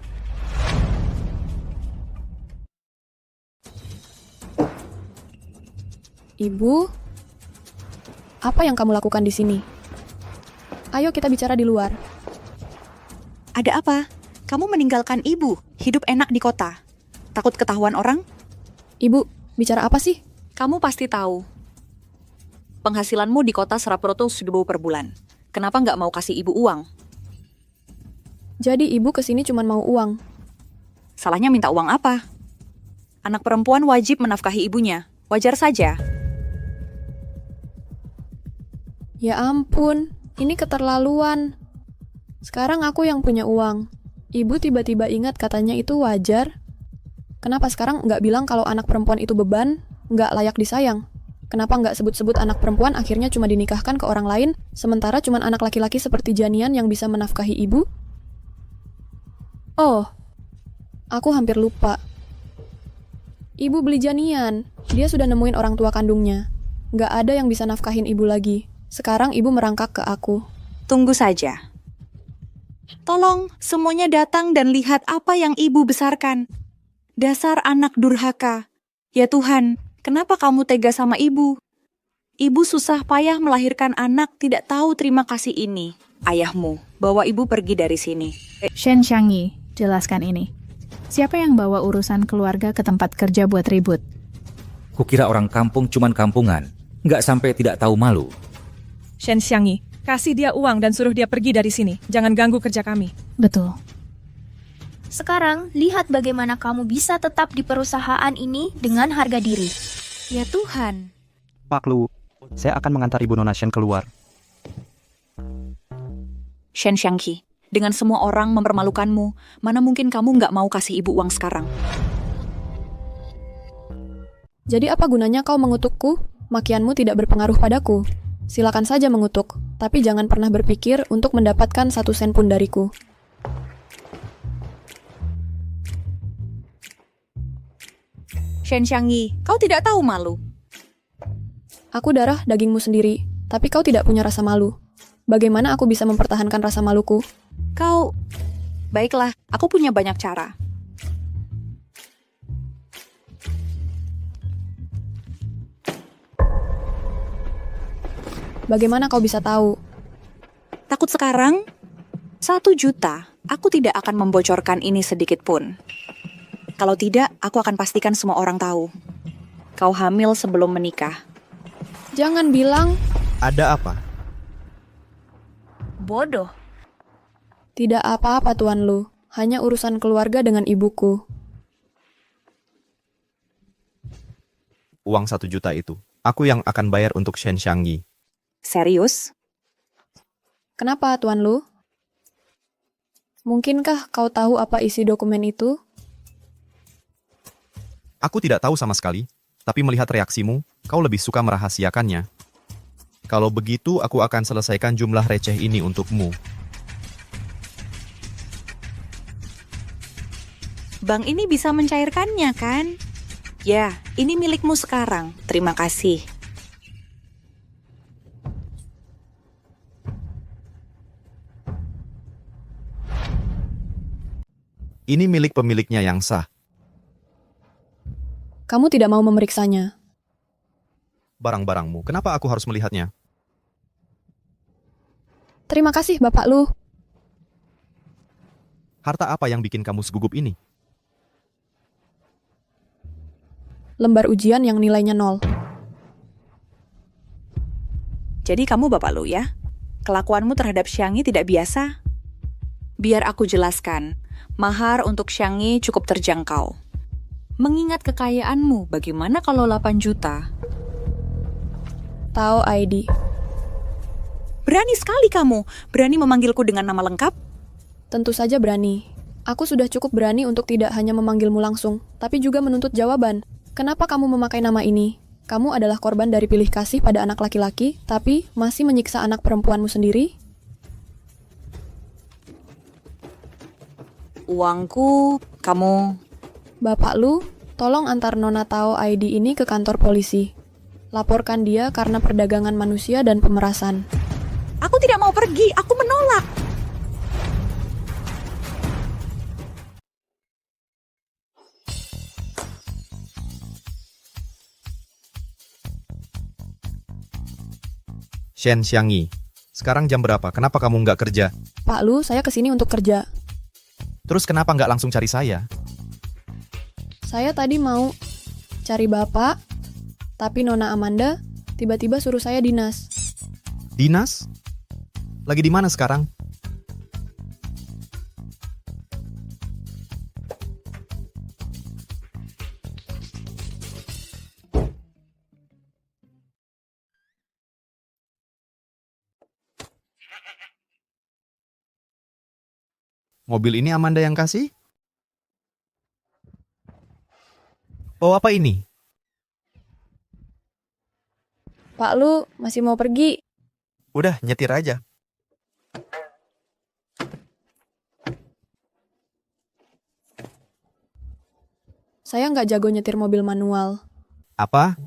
Ibu, apa yang kamu lakukan di sini? Ayo kita bicara di luar. Ada apa? Kamu meninggalkan ibu, hidup enak di kota. Takut ketahuan orang? Ibu, bicara apa sih? Kamu pasti tahu. Penghasilanmu di kota 100.000 per bulan. Kenapa nggak mau kasih ibu uang? Jadi ibu kesini cuma mau uang. Salahnya minta uang apa? Anak perempuan wajib menafkahi ibunya. Wajar saja. Ya ampun, ini keterlaluan. Sekarang aku yang punya uang. Ibu tiba-tiba ingat katanya itu wajar. Kenapa sekarang nggak bilang kalau anak perempuan itu beban, nggak layak disayang? Kenapa nggak sebut-sebut anak perempuan akhirnya cuma dinikahkan ke orang lain, sementara cuma anak laki-laki seperti Jianian yang bisa menafkahi ibu? Oh, aku hampir lupa. Ibu beli Jianian, dia sudah nemuin orang tua kandungnya. Nggak ada yang bisa nafkahin ibu lagi. Sekarang ibu merangkak ke aku. Tunggu saja. Tolong, semuanya datang dan lihat apa yang ibu besarkan. Dasar anak durhaka. Ya Tuhan, kenapa kamu tega sama ibu? Ibu susah payah melahirkan anak tidak tahu terima kasih ini. Ayahmu, bawa ibu pergi dari sini. Shen Xiangyi, jelaskan ini. Siapa yang bawa urusan keluarga ke tempat kerja buat ribut? Kukira orang kampung cuman kampungan. Nggak sampai tidak tahu malu. Shen Xiangyi, kasih dia uang dan suruh dia pergi dari sini. Jangan ganggu kerja kami. Betul. Sekarang, lihat bagaimana kamu bisa tetap di perusahaan ini dengan harga diri. Ya Tuhan. Pak Lu, saya akan mengantar Ibu Nona Shen keluar. Shen Xiangqi, dengan semua orang mempermalukanmu, mana mungkin kamu nggak mau kasih ibu uang sekarang? Jadi apa gunanya kau mengutukku? Makianmu tidak berpengaruh padaku. Silakan saja mengutuk, tapi jangan pernah berpikir untuk mendapatkan 1 sen pun dariku. Shen Xiangqi, kau tidak tahu malu. Aku darah dagingmu sendiri, tapi kau tidak punya rasa malu. Bagaimana aku bisa mempertahankan rasa maluku? Kau... Baiklah, aku punya banyak cara. Bagaimana kau bisa tahu? Takut sekarang? 1 juta, aku tidak akan membocorkan ini sedikit pun. Kalau tidak, aku akan pastikan semua orang tahu. Kau hamil sebelum menikah. Jangan bilang... Ada apa? Bodoh. Tidak apa-apa Tuan Lu, hanya urusan keluarga dengan ibuku. Uang 1 juta itu, aku yang akan bayar untuk Shen Xiangqi. Serius? Kenapa Tuan Lu? Mungkinkah kau tahu apa isi dokumen itu? Aku tidak tahu sama sekali, tapi melihat reaksimu, kau lebih suka merahasiakannya. Kalau begitu, aku akan selesaikan jumlah receh ini untukmu. Bank ini bisa mencairkannya, kan? Ya, ini milikmu sekarang. Terima kasih. Ini milik pemiliknya yang sah. Kamu tidak mau memeriksanya. Barang-barangmu, kenapa aku harus melihatnya? Terima kasih, Bapak Lu. Harta apa yang bikin kamu segugup ini? Lembar ujian yang nilainya 0. Jadi kamu Bapak Lu ya? Kelakuanmu terhadap Xiangqi tidak biasa. Biar aku jelaskan. Mahar untuk Xiangqi cukup terjangkau. Mengingat kekayaanmu, bagaimana kalau 8 juta? Tahu ID. Berani sekali kamu. Berani memanggilku dengan nama lengkap? Tentu saja berani. Aku sudah cukup berani untuk tidak hanya memanggilmu langsung, tapi juga menuntut jawaban. Kenapa kamu memakai nama ini? Kamu adalah korban dari pilih kasih pada anak laki-laki, tapi masih menyiksa anak perempuanmu sendiri? Uangku, kamu... Bapak Lu, tolong antar Nona Tao ID ini ke kantor polisi. Laporkan dia karena perdagangan manusia dan pemerasan. Aku tidak mau pergi, aku menolak. Shen Xiangqi, sekarang jam berapa? Kenapa kamu nggak kerja? Pak Lu, saya kesini untuk kerja. Terus kenapa nggak langsung cari saya? Saya tadi mau cari Bapak, tapi Nona Amanda tiba-tiba suruh saya dinas. Dinas? Lagi di mana sekarang? Mobil ini Amanda yang kasih? Oh, apa ini? Pak Lu, masih mau pergi? Udah, nyetir aja. Saya nggak jago nyetir mobil manual. Apa?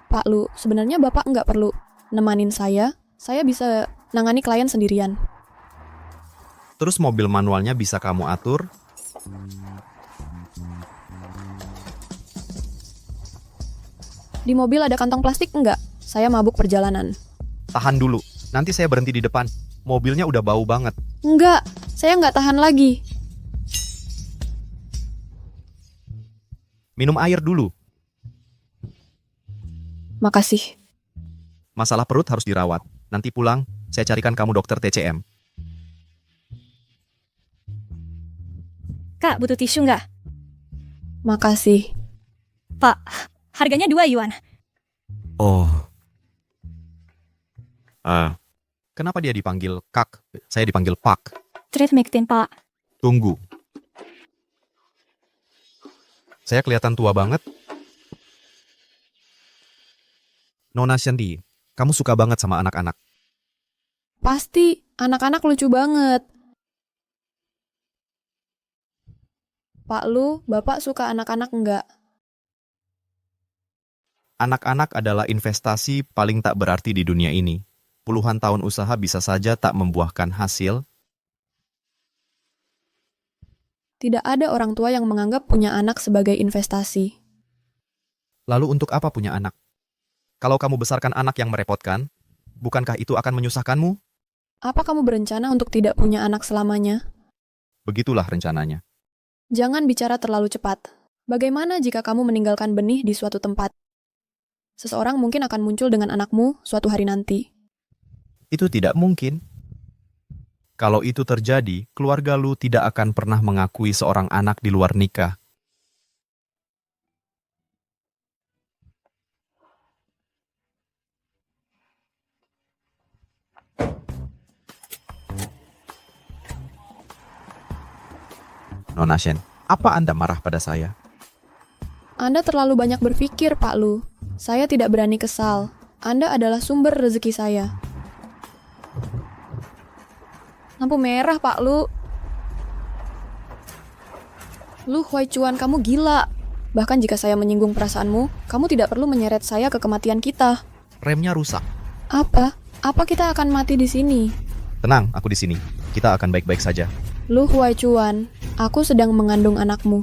Pak Lu, sebenarnya Bapak nggak perlu nemanin saya bisa nangani klien sendirian. Terus mobil manualnya bisa kamu atur? Di mobil ada kantong plastik nggak? Saya mabuk perjalanan. Tahan dulu, nanti saya berhenti di depan. Mobilnya udah bau banget. Nggak, saya nggak tahan lagi. Minum air dulu. Makasih. Masalah perut harus dirawat. Nanti pulang, saya carikan kamu dokter TCM. Kak, butuh tisu nggak? Makasih. Pak, harganya 2 yuan. Oh. Kenapa dia dipanggil Kak? Saya dipanggil Pak. Treat Mektin, Pak. Tunggu. Saya kelihatan tua banget. Nona Shanti, kamu suka banget sama anak-anak. Pasti, anak-anak lucu banget. Pak Lu, Bapak suka anak-anak enggak? Anak-anak adalah investasi paling tak berarti di dunia ini. Puluhan tahun usaha bisa saja tak membuahkan hasil. Tidak ada orang tua yang menganggap punya anak sebagai investasi. Lalu untuk apa punya anak? Kalau kamu besarkan anak yang merepotkan, bukankah itu akan menyusahkanmu? Apa kamu berencana untuk tidak punya anak selamanya? Begitulah rencananya. Jangan bicara terlalu cepat. Bagaimana jika kamu meninggalkan benih di suatu tempat? Seseorang mungkin akan muncul dengan anakmu suatu hari nanti. Itu tidak mungkin. Kalau itu terjadi, keluarga lu tidak akan pernah mengakui seorang anak di luar nikah. Nona Shen, apa Anda marah pada saya? Anda terlalu banyak berpikir, Pak Lu. Saya tidak berani kesal. Anda adalah sumber rezeki saya. Lampu merah, Pak Lu. Lu Huaichuan, kamu gila. Bahkan jika saya menyinggung perasaanmu, kamu tidak perlu menyeret saya ke kematian kita. Remnya rusak. Apa? Apa kita akan mati di sini? Tenang, aku di sini. Kita akan baik-baik saja. Lu Huaichuan, aku sedang mengandung anakmu.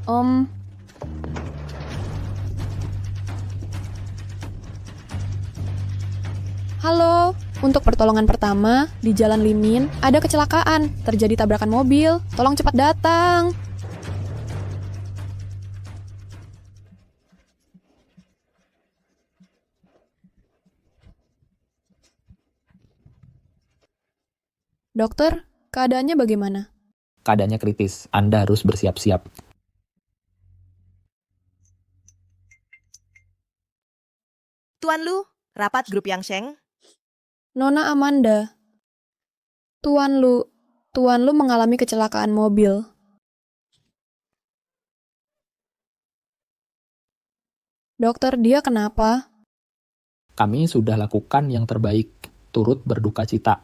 Om. Halo, untuk pertolongan pertama, di Jalan Limin ada kecelakaan, terjadi tabrakan mobil. Tolong cepat datang. Dokter, keadaannya bagaimana? Keadaannya kritis. Anda harus bersiap-siap. Tuan Lu, rapat grup Yang Sheng. Nona Amanda. Tuan Lu mengalami kecelakaan mobil. Dokter, dia kenapa? Kami sudah lakukan yang terbaik, turut berduka cita.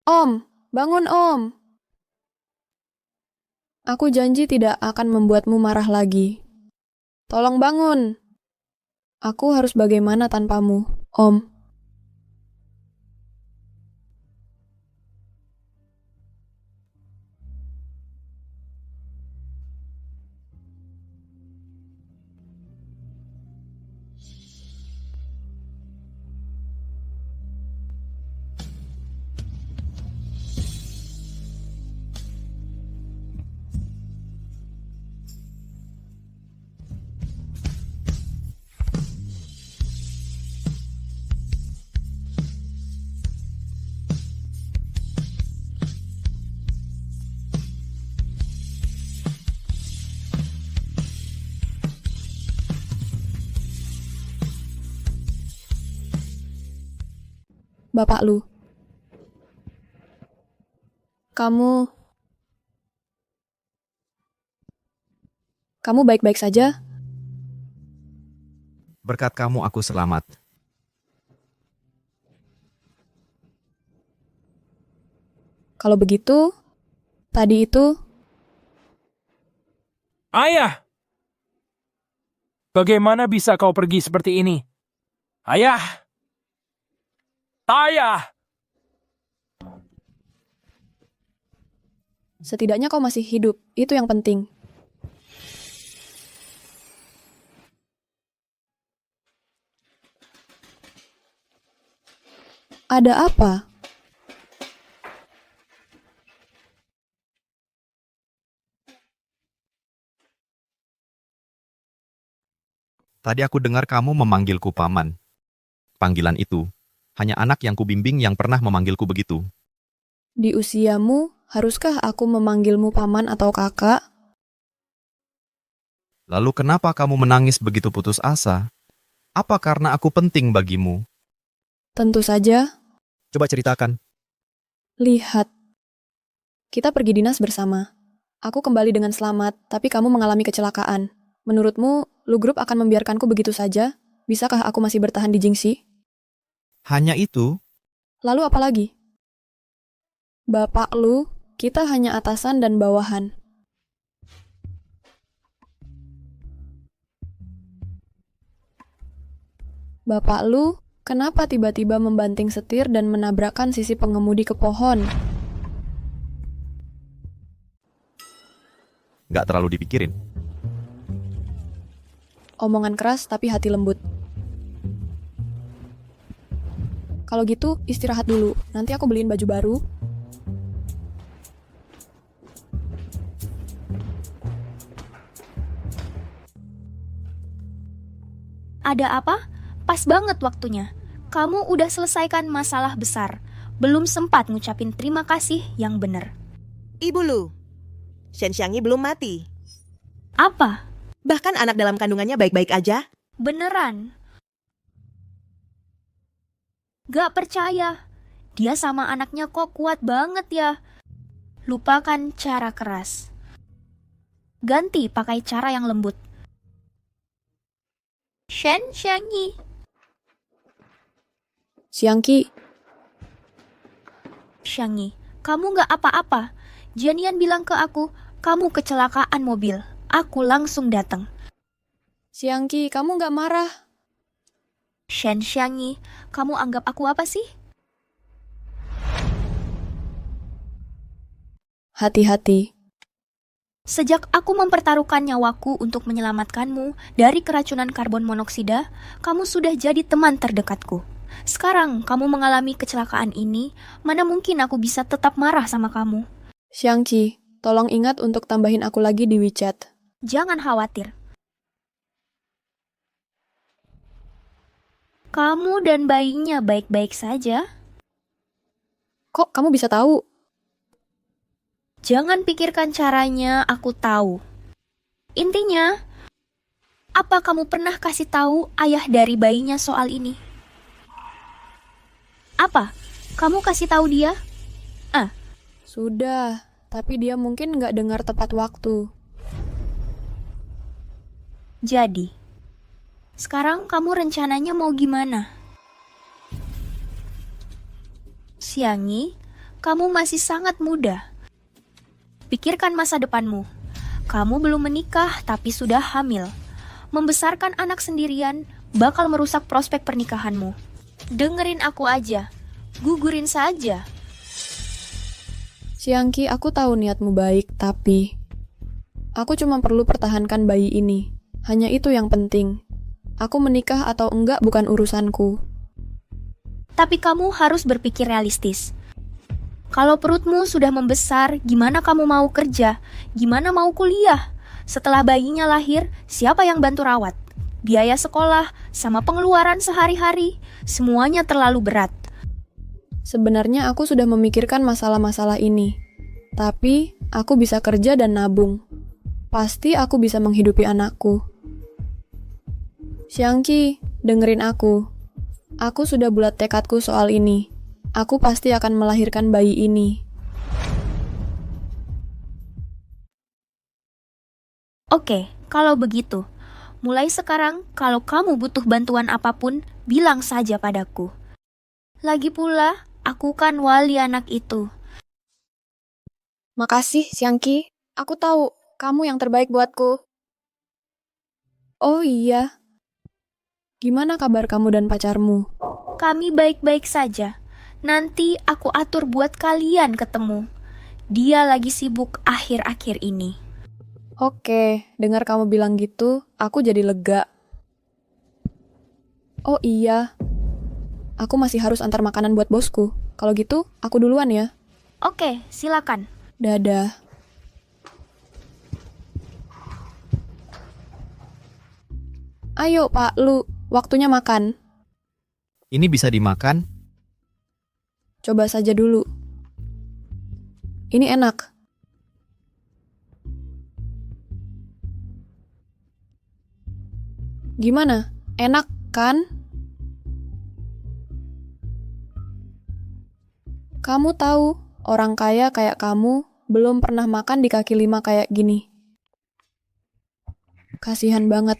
Om, bangun Om. Aku janji tidak akan membuatmu marah lagi. Tolong bangun. Aku harus bagaimana tanpamu, Om? Bapak Lu. Kamu baik-baik saja? Berkat kamu aku selamat. Kalau begitu, tadi itu... Ayah! Bagaimana bisa kau pergi seperti ini? Ayah! Ayah! Setidaknya kau masih hidup, itu yang penting. Ada apa? Tadi aku dengar kamu memanggilku paman. Panggilan itu hanya anak yang kubimbing yang pernah memanggilku begitu. Di usiamu, haruskah aku memanggilmu paman atau kakak? Lalu kenapa kamu menangis begitu putus asa? Apa karena aku penting bagimu? Tentu saja. Coba ceritakan. Lihat. Kita pergi dinas bersama. Aku kembali dengan selamat, tapi kamu mengalami kecelakaan. Menurutmu, Lu Group akan membiarkanku begitu saja? Bisakah aku masih bertahan di Jingxi? Hanya itu? Lalu apa lagi? Bapak Lu, kita hanya atasan dan bawahan. Bapak Lu, kenapa tiba-tiba membanting setir dan menabrakkan sisi pengemudi ke pohon? Nggak terlalu dipikirin. Omongan keras tapi hati lembut. Kalau gitu, istirahat dulu. Nanti aku beliin baju baru. Ada apa? Pas banget waktunya. Kamu udah selesaikan masalah besar. Belum sempat ngucapin terima kasih yang benar. Ibu Lu, Shen Xiangyi belum mati. Apa? Bahkan anak dalam kandungannya baik-baik aja. Beneran? Gak percaya. Dia sama anaknya kok kuat banget ya. Lupakan cara keras. Ganti pakai cara yang lembut. Shen Xiangyi. Xiangqi. Xiangyi, kamu gak apa-apa. Jianian bilang ke aku, kamu kecelakaan mobil. Aku langsung datang. Xiangqi, kamu gak marah? Shen Xiangyi, kamu anggap aku apa sih? Hati-hati. Sejak aku mempertaruhkan nyawaku untuk menyelamatkanmu dari keracunan karbon monoksida, kamu sudah jadi teman terdekatku. Sekarang kamu mengalami kecelakaan ini, mana mungkin aku bisa tetap marah sama kamu? Xiangqi, tolong ingat untuk tambahin aku lagi di WeChat. Jangan khawatir. Kamu dan bayinya baik-baik saja? Kok kamu bisa tahu? Jangan pikirkan caranya, aku tahu. Intinya, apa kamu pernah kasih tahu ayah dari bayinya soal ini? Apa? Kamu kasih tahu dia? Sudah, tapi dia mungkin nggak dengar tepat waktu. Jadi, sekarang kamu rencananya mau gimana? Xiangyi, kamu masih sangat muda. Pikirkan masa depanmu. Kamu belum menikah tapi sudah hamil. Membesarkan anak sendirian bakal merusak prospek pernikahanmu. Dengerin aku aja. Gugurin saja. Xiangqi, aku tahu niatmu baik, tapi aku cuma perlu pertahankan bayi ini. Hanya itu yang penting. Aku menikah atau enggak bukan urusanku. Tapi kamu harus berpikir realistis. Kalau perutmu sudah membesar, gimana kamu mau kerja? Gimana mau kuliah? Setelah bayinya lahir, siapa yang bantu rawat? Biaya sekolah, sama pengeluaran sehari-hari, semuanya terlalu berat. Sebenarnya aku sudah memikirkan masalah-masalah ini. Tapi, aku bisa kerja dan nabung. Pasti aku bisa menghidupi anakku. Xiangqi, dengerin aku. Aku sudah bulat tekadku soal ini. Aku pasti akan melahirkan bayi ini. Oke, kalau begitu. Mulai sekarang, kalau kamu butuh bantuan apapun, bilang saja padaku. Lagi pula, aku kan wali anak itu. Makasih, Xiangqi. Aku tahu, kamu yang terbaik buatku. Oh iya. Gimana kabar kamu dan pacarmu? Kami baik-baik saja. Nanti aku atur buat kalian ketemu. Dia lagi sibuk akhir-akhir ini. Oke, dengar kamu bilang gitu, aku jadi lega. Oh iya. Aku masih harus antar makanan buat bosku. Kalau gitu, aku duluan ya. Oke, silakan. Dadah. Ayo, Pak Lu, waktunya makan. Ini bisa dimakan? Coba saja dulu. Ini enak. Gimana? Enak kan? Kamu tahu, orang kaya kayak kamu belum pernah makan di kaki lima kayak gini. Kasihan banget.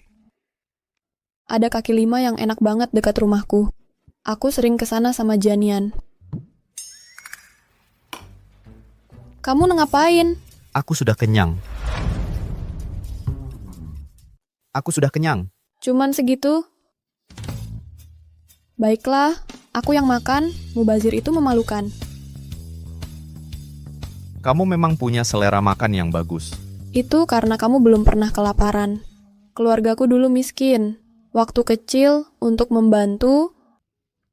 Ada kaki lima yang enak banget dekat rumahku. Aku sering kesana sama Janian. Kamu ngapain? Aku sudah kenyang. Aku sudah kenyang. Cuman segitu? Baiklah, aku yang makan, mubazir itu memalukan. Kamu memang punya selera makan yang bagus. Itu karena kamu belum pernah kelaparan. Keluargaku dulu miskin. Waktu kecil, untuk membantu,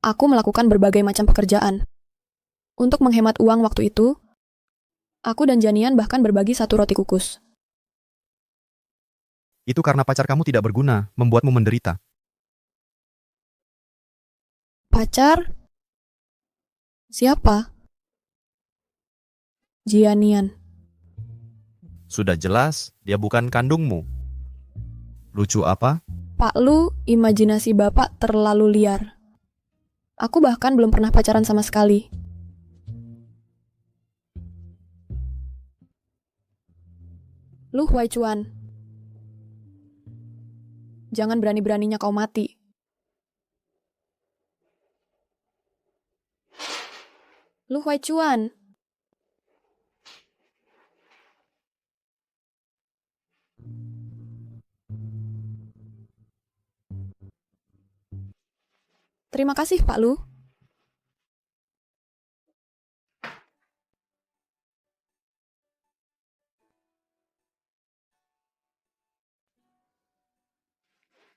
aku melakukan berbagai macam pekerjaan. Untuk menghemat uang waktu itu, aku dan Janian bahkan berbagi satu roti kukus. Itu karena pacar kamu tidak berguna, membuatmu menderita. Pacar? Siapa? Janian. Sudah jelas, dia bukan kandungmu. Lucu apa? Pak Lu, imajinasi Bapak terlalu liar. Aku bahkan belum pernah pacaran sama sekali. Lu Huai Chuan. Jangan berani-beraninya kau mati. Lu Huai Chuan. Terima kasih, Pak Lu.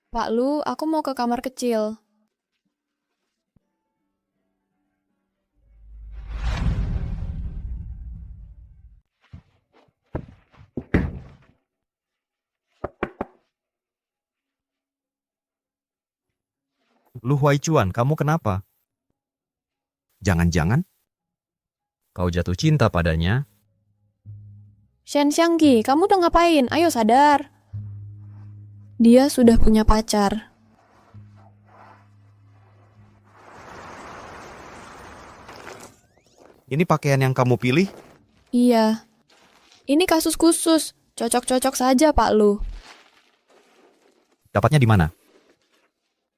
Pak Lu, aku mau ke kamar kecil. Lu Huai Chuan, kamu kenapa? Jangan-jangan kau jatuh cinta padanya? Shen Xiangqi, kamu udah ngapain? Ayo sadar. Dia sudah punya pacar. Ini pakaian yang kamu pilih? Iya. Ini kasus khusus. Cocok-cocok saja, Pak Lu. Dapatnya di mana?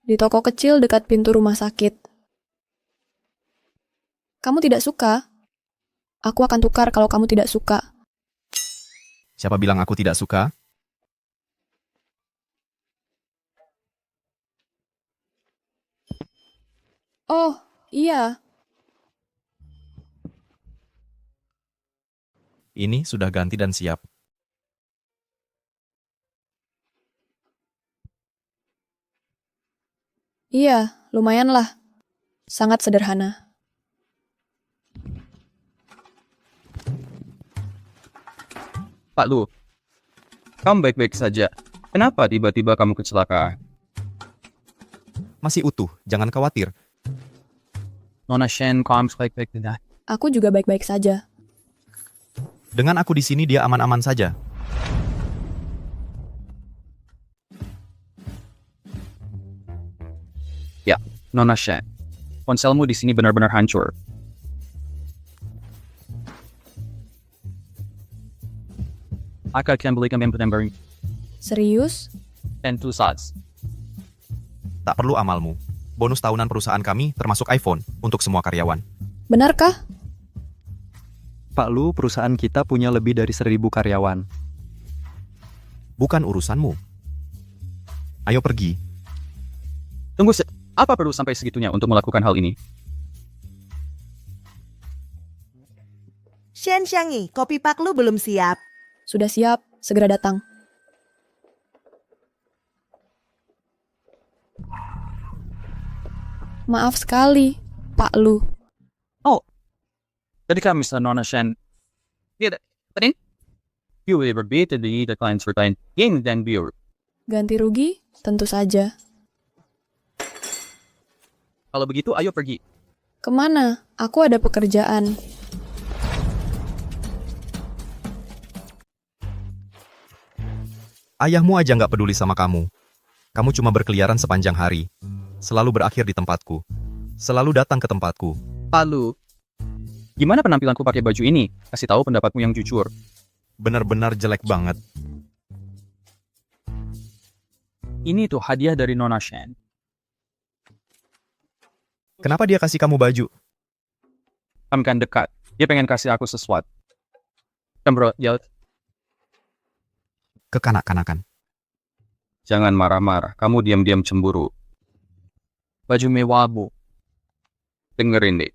Di toko kecil dekat pintu rumah sakit. Kamu tidak suka? Aku akan tukar kalau kamu tidak suka. Siapa bilang aku tidak suka? Oh, iya. Ini sudah ganti dan siap. Iya, lumayanlah. Sangat sederhana. Pak Lu, kamu baik-baik saja. Kenapa tiba-tiba kamu kecelakaan? Masih utuh, jangan khawatir. Nona Shen, kamu baik-baik saja. Aku juga baik-baik saja. Dengan aku di sini dia aman-aman saja. Ya, Nona Shen. Ponselmu di sini benar-benar hancur. Aku akan belikan yang baru. Serius? Tentu saja. Tak perlu amalmu. Bonus tahunan perusahaan kami termasuk iPhone untuk semua karyawan. Benarkah? Pak Lu, perusahaan kita punya lebih dari 1.000 karyawan. Bukan urusanmu. Ayo pergi. Tunggu, apa perlu sampai segitunya untuk melakukan hal ini? Shen Xiangqi, kopi Pak Lu belum siap. Sudah siap, segera datang. Maaf sekali, Pak Lu. Oh, tadi kan Mr. Nona Shen. Tadi? You will repeat the client's return in then viewer. Ganti rugi? Tentu saja. Kalau begitu, ayo pergi. Kemana? Aku ada pekerjaan. Ayahmu aja nggak peduli sama kamu. Kamu cuma berkeliaran sepanjang hari. Selalu berakhir di tempatku. Selalu datang ke tempatku. Pak Lu, gimana penampilanku pakai baju ini? Kasih tahu pendapatmu yang jujur. Benar-benar jelek banget. Ini tuh hadiah dari Nona Shen. Kenapa dia kasih kamu baju? Kami kan dekat. Dia pengen kasih aku sesuatu. Bro, ya. Kekanak-kanakan. Jangan marah-marah, kamu diam-diam cemburu. Baju mewahmu. Dengerin deh.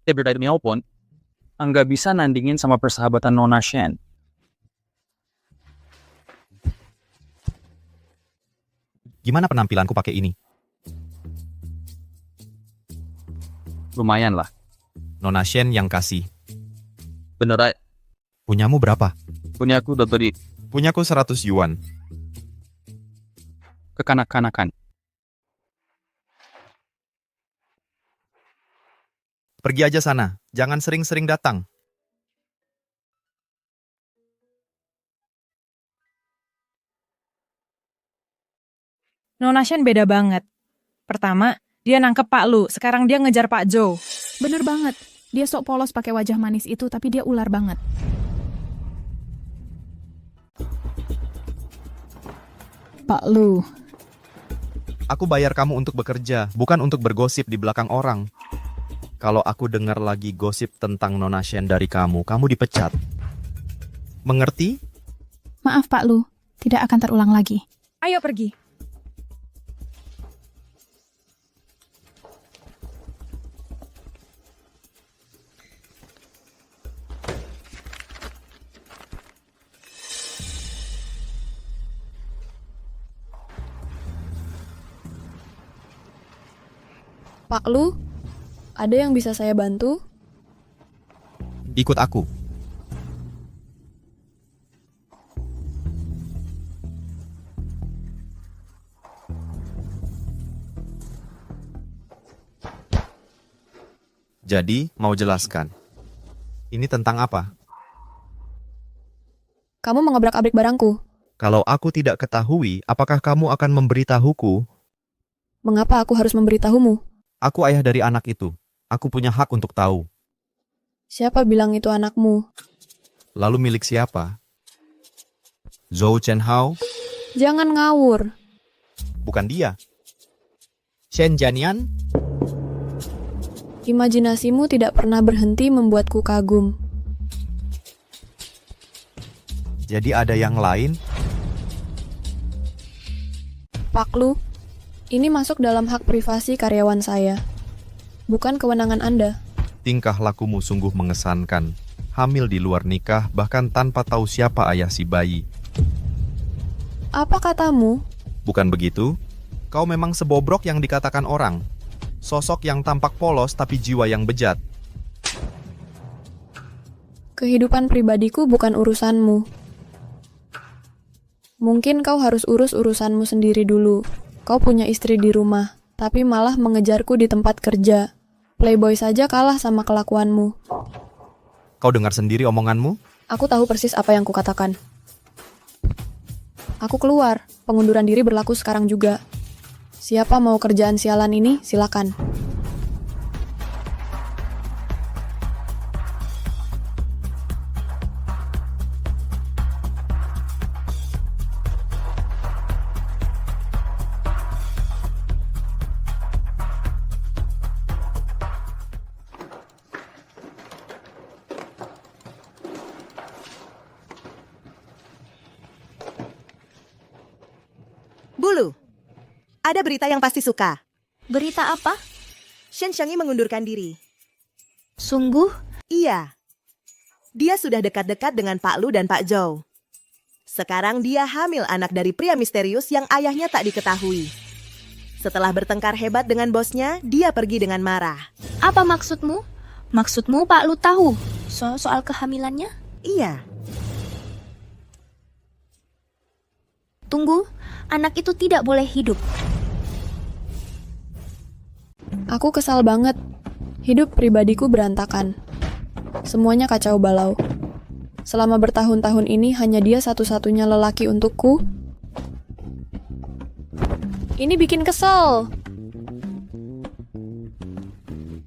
Dia berdaya demi pun, nggak bisa nandingin sama persahabatan Nona Shen. Gimana penampilanku pakai ini? Lumayan lah. Nona Shen yang kasih. Bener aja. Punyamu berapa? Punyaku udah beri. Punyaku 100 yuan. Kekanak-kanakan. Pergi aja sana. Jangan sering-sering datang. Nona Shen beda banget. Pertama, dia nangkep Pak Lu, sekarang dia ngejar Pak Zhou. Bener banget. Dia sok polos pakai wajah manis itu, tapi dia ular banget. Pak Lu. Aku bayar kamu untuk bekerja, bukan untuk bergosip di belakang orang. Kalau aku dengar lagi gosip tentang Nona Shen dari kamu dipecat. Mengerti? Maaf Pak Lu, tidak akan terulang lagi. Ayo pergi. Pak Lu, ada yang bisa saya bantu? Ikut aku. Jadi, mau jelaskan. Ini tentang apa? Kamu mengobrak-abrik barangku. Kalau aku tidak ketahui, apakah kamu akan memberitahuku? Mengapa aku harus memberitahumu? Aku ayah dari anak itu. Aku punya hak untuk tahu. Siapa bilang itu anakmu? Lalu milik siapa? Zhou Chenhao? Jangan ngawur. Bukan dia. Shen Jianian? Imajinasimu tidak pernah berhenti membuatku kagum. Jadi ada yang lain? Pak Lu, ini masuk dalam hak privasi karyawan saya. Bukan kewenangan Anda. Tingkah lakumu sungguh mengesankan. Hamil di luar nikah, bahkan tanpa tahu siapa ayah si bayi. Apa katamu? Bukan begitu? Kau memang sebobrok yang dikatakan orang. Sosok yang tampak polos tapi jiwa yang bejat. Kehidupan pribadiku bukan urusanmu. Mungkin kau harus urus urusanmu sendiri dulu. Kau punya istri di rumah, tapi malah mengejarku di tempat kerja. Playboy saja kalah sama kelakuanmu. Kau dengar sendiri omonganmu? Aku tahu persis apa yang kukatakan. Aku keluar. Pengunduran diri berlaku sekarang juga. Siapa mau kerjaan sialan ini, silakan. Bulu, ada berita yang pasti suka. Berita apa? Shen Xiangyi mengundurkan diri. Sungguh? Iya. Dia sudah dekat-dekat dengan Pak Lu dan Pak Zhou. Sekarang dia hamil anak dari pria misterius yang ayahnya tak diketahui. Setelah bertengkar hebat dengan bosnya, dia pergi dengan marah. Apa maksudmu? Maksudmu Pak Lu tahu soal kehamilannya? Iya. Tunggu, Anak itu tidak boleh hidup. Aku kesal banget. Hidup pribadiku berantakan. Semuanya kacau balau. Selama bertahun-tahun ini hanya dia satu-satunya lelaki untukku. Ini bikin kesel.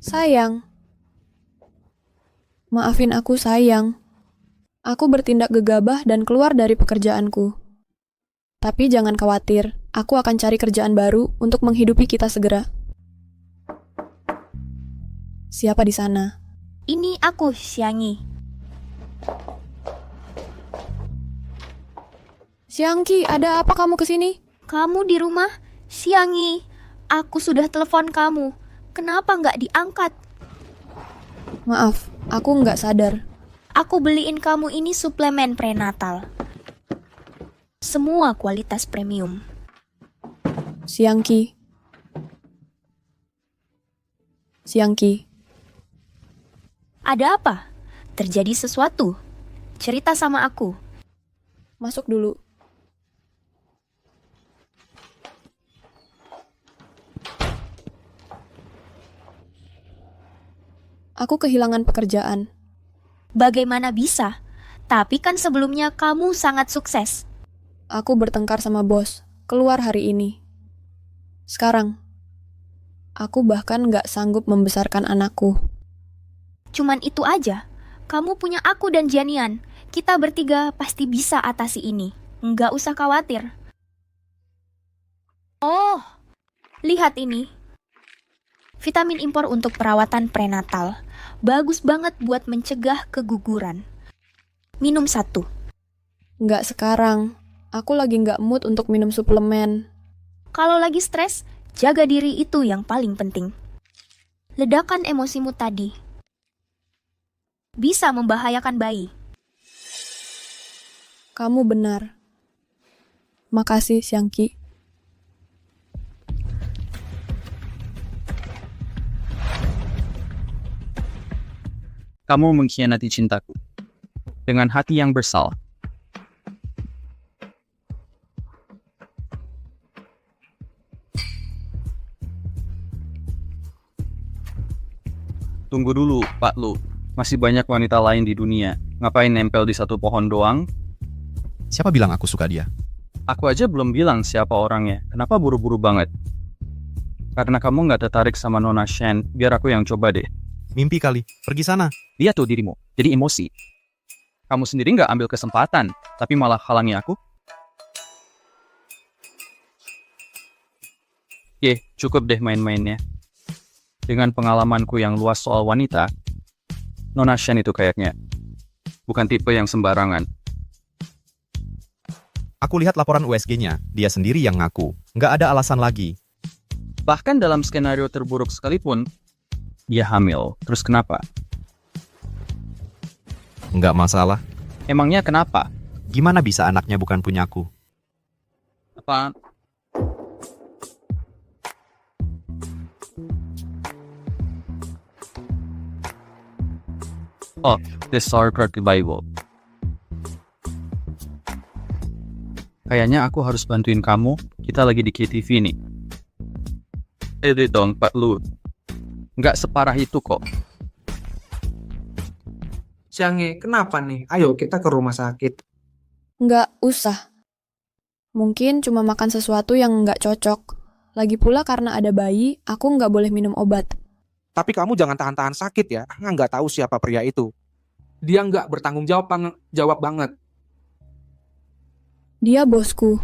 Sayang. Maafin aku, sayang. Aku bertindak gegabah dan keluar dari pekerjaanku. Tapi jangan khawatir, aku akan cari kerjaan baru untuk menghidupi kita segera. Siapa di sana? Ini aku, Xiangyi. Xiangqi, ada apa kamu kesini? Kamu di rumah? Xiangyi, aku sudah telepon kamu. Kenapa nggak diangkat? Maaf, aku nggak sadar. Aku beliin kamu ini suplemen prenatal. Semua kualitas premium. Xiangqi. Xiangqi. Ada apa? Terjadi sesuatu? Cerita sama aku. Masuk dulu. Aku kehilangan pekerjaan. Bagaimana bisa? Tapi kan sebelumnya kamu sangat sukses. Aku bertengkar sama bos, keluar hari ini. Sekarang, aku bahkan nggak sanggup membesarkan anakku. Cuman itu aja. Kamu punya aku dan Jianian. Kita bertiga pasti bisa atasi ini. Nggak usah khawatir. Oh, lihat ini. Vitamin impor untuk perawatan prenatal. Bagus banget buat mencegah keguguran. Minum 1. Nggak sekarang. Aku lagi nggak mood untuk minum suplemen. Kalau lagi stres, jaga diri itu yang paling penting. Ledakan emosimu tadi bisa membahayakan bayi. Kamu benar. Makasih, Xiangqi. Kamu mengkhianati cintaku dengan hati yang bersalah. Tunggu dulu, Pak Lu. Masih banyak wanita lain di dunia. Ngapain nempel di satu pohon doang? Siapa bilang aku suka dia? Aku aja belum bilang siapa orangnya. Kenapa buru-buru banget? Karena kamu nggak tertarik sama Nona Shen, biar aku yang coba deh. Mimpi kali. Pergi sana. Lihat tuh dirimu, jadi emosi. Kamu sendiri nggak ambil kesempatan, tapi malah halangi aku? Oke, cukup deh main-mainnya. Dengan pengalamanku yang luas soal wanita, Nona Shen itu kayaknya bukan tipe yang sembarangan. Aku lihat laporan USG-nya. Dia sendiri yang ngaku. Nggak ada alasan lagi. Bahkan dalam skenario terburuk sekalipun, dia hamil. Terus kenapa? Nggak masalah. Emangnya kenapa? Gimana bisa anaknya bukan punyaku? Apa? Oh, this sauerkraut Bible. Kayaknya aku harus bantuin kamu. Kita lagi di KTV nih. Dong, Pak Lu. Nggak separah itu kok. Xiangqi, kenapa nih? Ayo kita ke rumah sakit. Nggak usah. Mungkin cuma makan sesuatu yang nggak cocok. Lagi pula karena ada bayi, aku nggak boleh minum obat. Tapi kamu jangan tahan-tahan sakit ya. Nggak tahu siapa pria itu. Dia nggak bertanggung jawab banget. Dia bosku.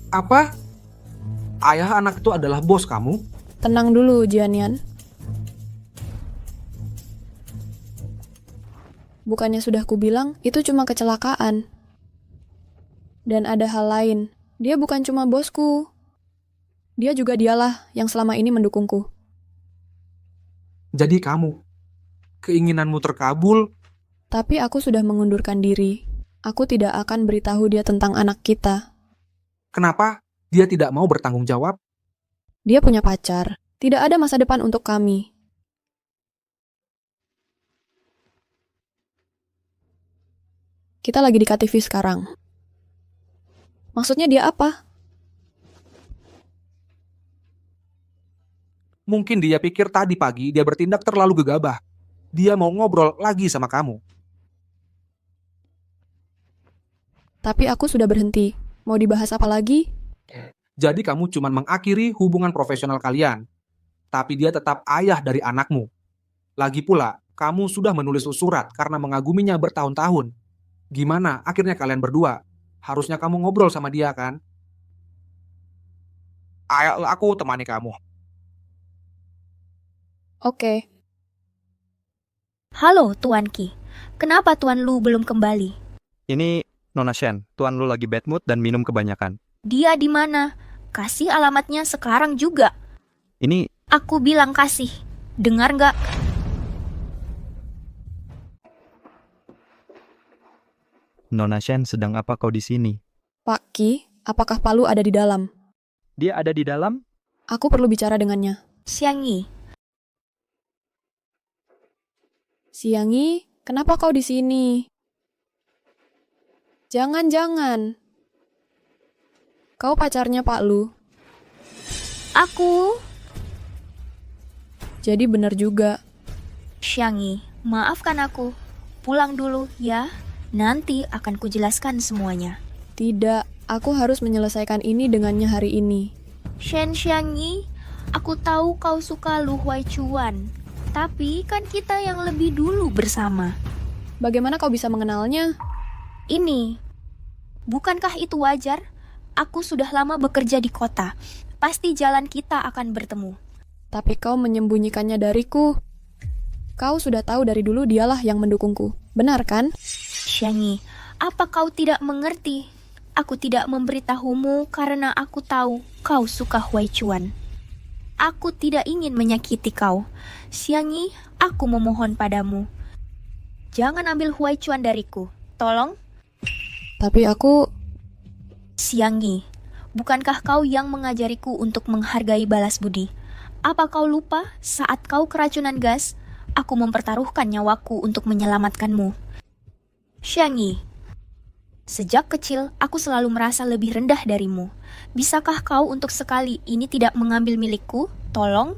Apa? Ayah anak itu adalah bos kamu? Tenang dulu, Jianian. Bukannya sudah kubilang, itu cuma kecelakaan. Dan ada hal lain. Dia bukan cuma bosku. Dia juga dialah yang selama ini mendukungku. Jadi kamu, keinginanmu terkabul. Tapi aku sudah mengundurkan diri. Aku tidak akan beritahu dia tentang anak kita. Kenapa dia tidak mau bertanggung jawab? Dia punya pacar. Tidak ada masa depan untuk kami. Kita lagi di KTV sekarang. Maksudnya dia apa? Mungkin dia pikir tadi pagi dia bertindak terlalu gegabah. Dia mau ngobrol lagi sama kamu. Tapi aku sudah berhenti. Mau dibahas apa lagi? Jadi kamu cuma mengakhiri hubungan profesional kalian. Tapi dia tetap ayah dari anakmu. Lagi pula, kamu sudah menulis surat karena mengaguminya bertahun-tahun. Gimana akhirnya kalian berdua? Harusnya kamu ngobrol sama dia kan? Ayo, aku temani kamu. Oke. Halo, Tuan Ki. Kenapa Tuan Lu belum kembali? Ini Nona Shen, Tuan Lu lagi bad mood dan minum kebanyakan. Dia di mana? Kasih alamatnya sekarang juga. Ini Aku bilang kasih. Dengar nggak? Nona Shen, sedang apa kau di sini? Pak Ki, apakah Pak Lu ada di dalam? Dia ada di dalam? Aku perlu bicara dengannya. Xiangyi. Xiangyi, kenapa kau di sini? Jangan. Kau pacarnya Pak Lu. Aku. Jadi benar juga. Xiangyi, maafkan aku. Pulang dulu ya. Nanti akan kujelaskan semuanya. Tidak, aku harus menyelesaikan ini dengannya hari ini. Shen Xiangyi, aku tahu kau suka Lu Huaichuan. Tapi kan kita yang lebih dulu bersama. Bagaimana kau bisa mengenalnya? Ini, bukankah itu wajar? Aku sudah lama bekerja di kota. Pasti jalan kita akan bertemu. Tapi kau menyembunyikannya dariku. Kau sudah tahu dari dulu dialah yang mendukungku. Benar kan? Xiangyi, apa kau tidak mengerti? Aku tidak memberitahumu karena aku tahu kau suka Huaichuan. Aku tidak ingin menyakiti kau. Xiangyi, aku memohon padamu. Jangan ambil Huaichuan dariku. Tolong. Tapi aku... Xiangyi, bukankah kau yang mengajariku untuk menghargai balas budi? Apa kau lupa saat kau keracunan gas, aku mempertaruhkan nyawaku untuk menyelamatkanmu? Xiangyi, sejak kecil aku selalu merasa lebih rendah darimu. Bisakah kau untuk sekali ini tidak mengambil milikku? Tolong.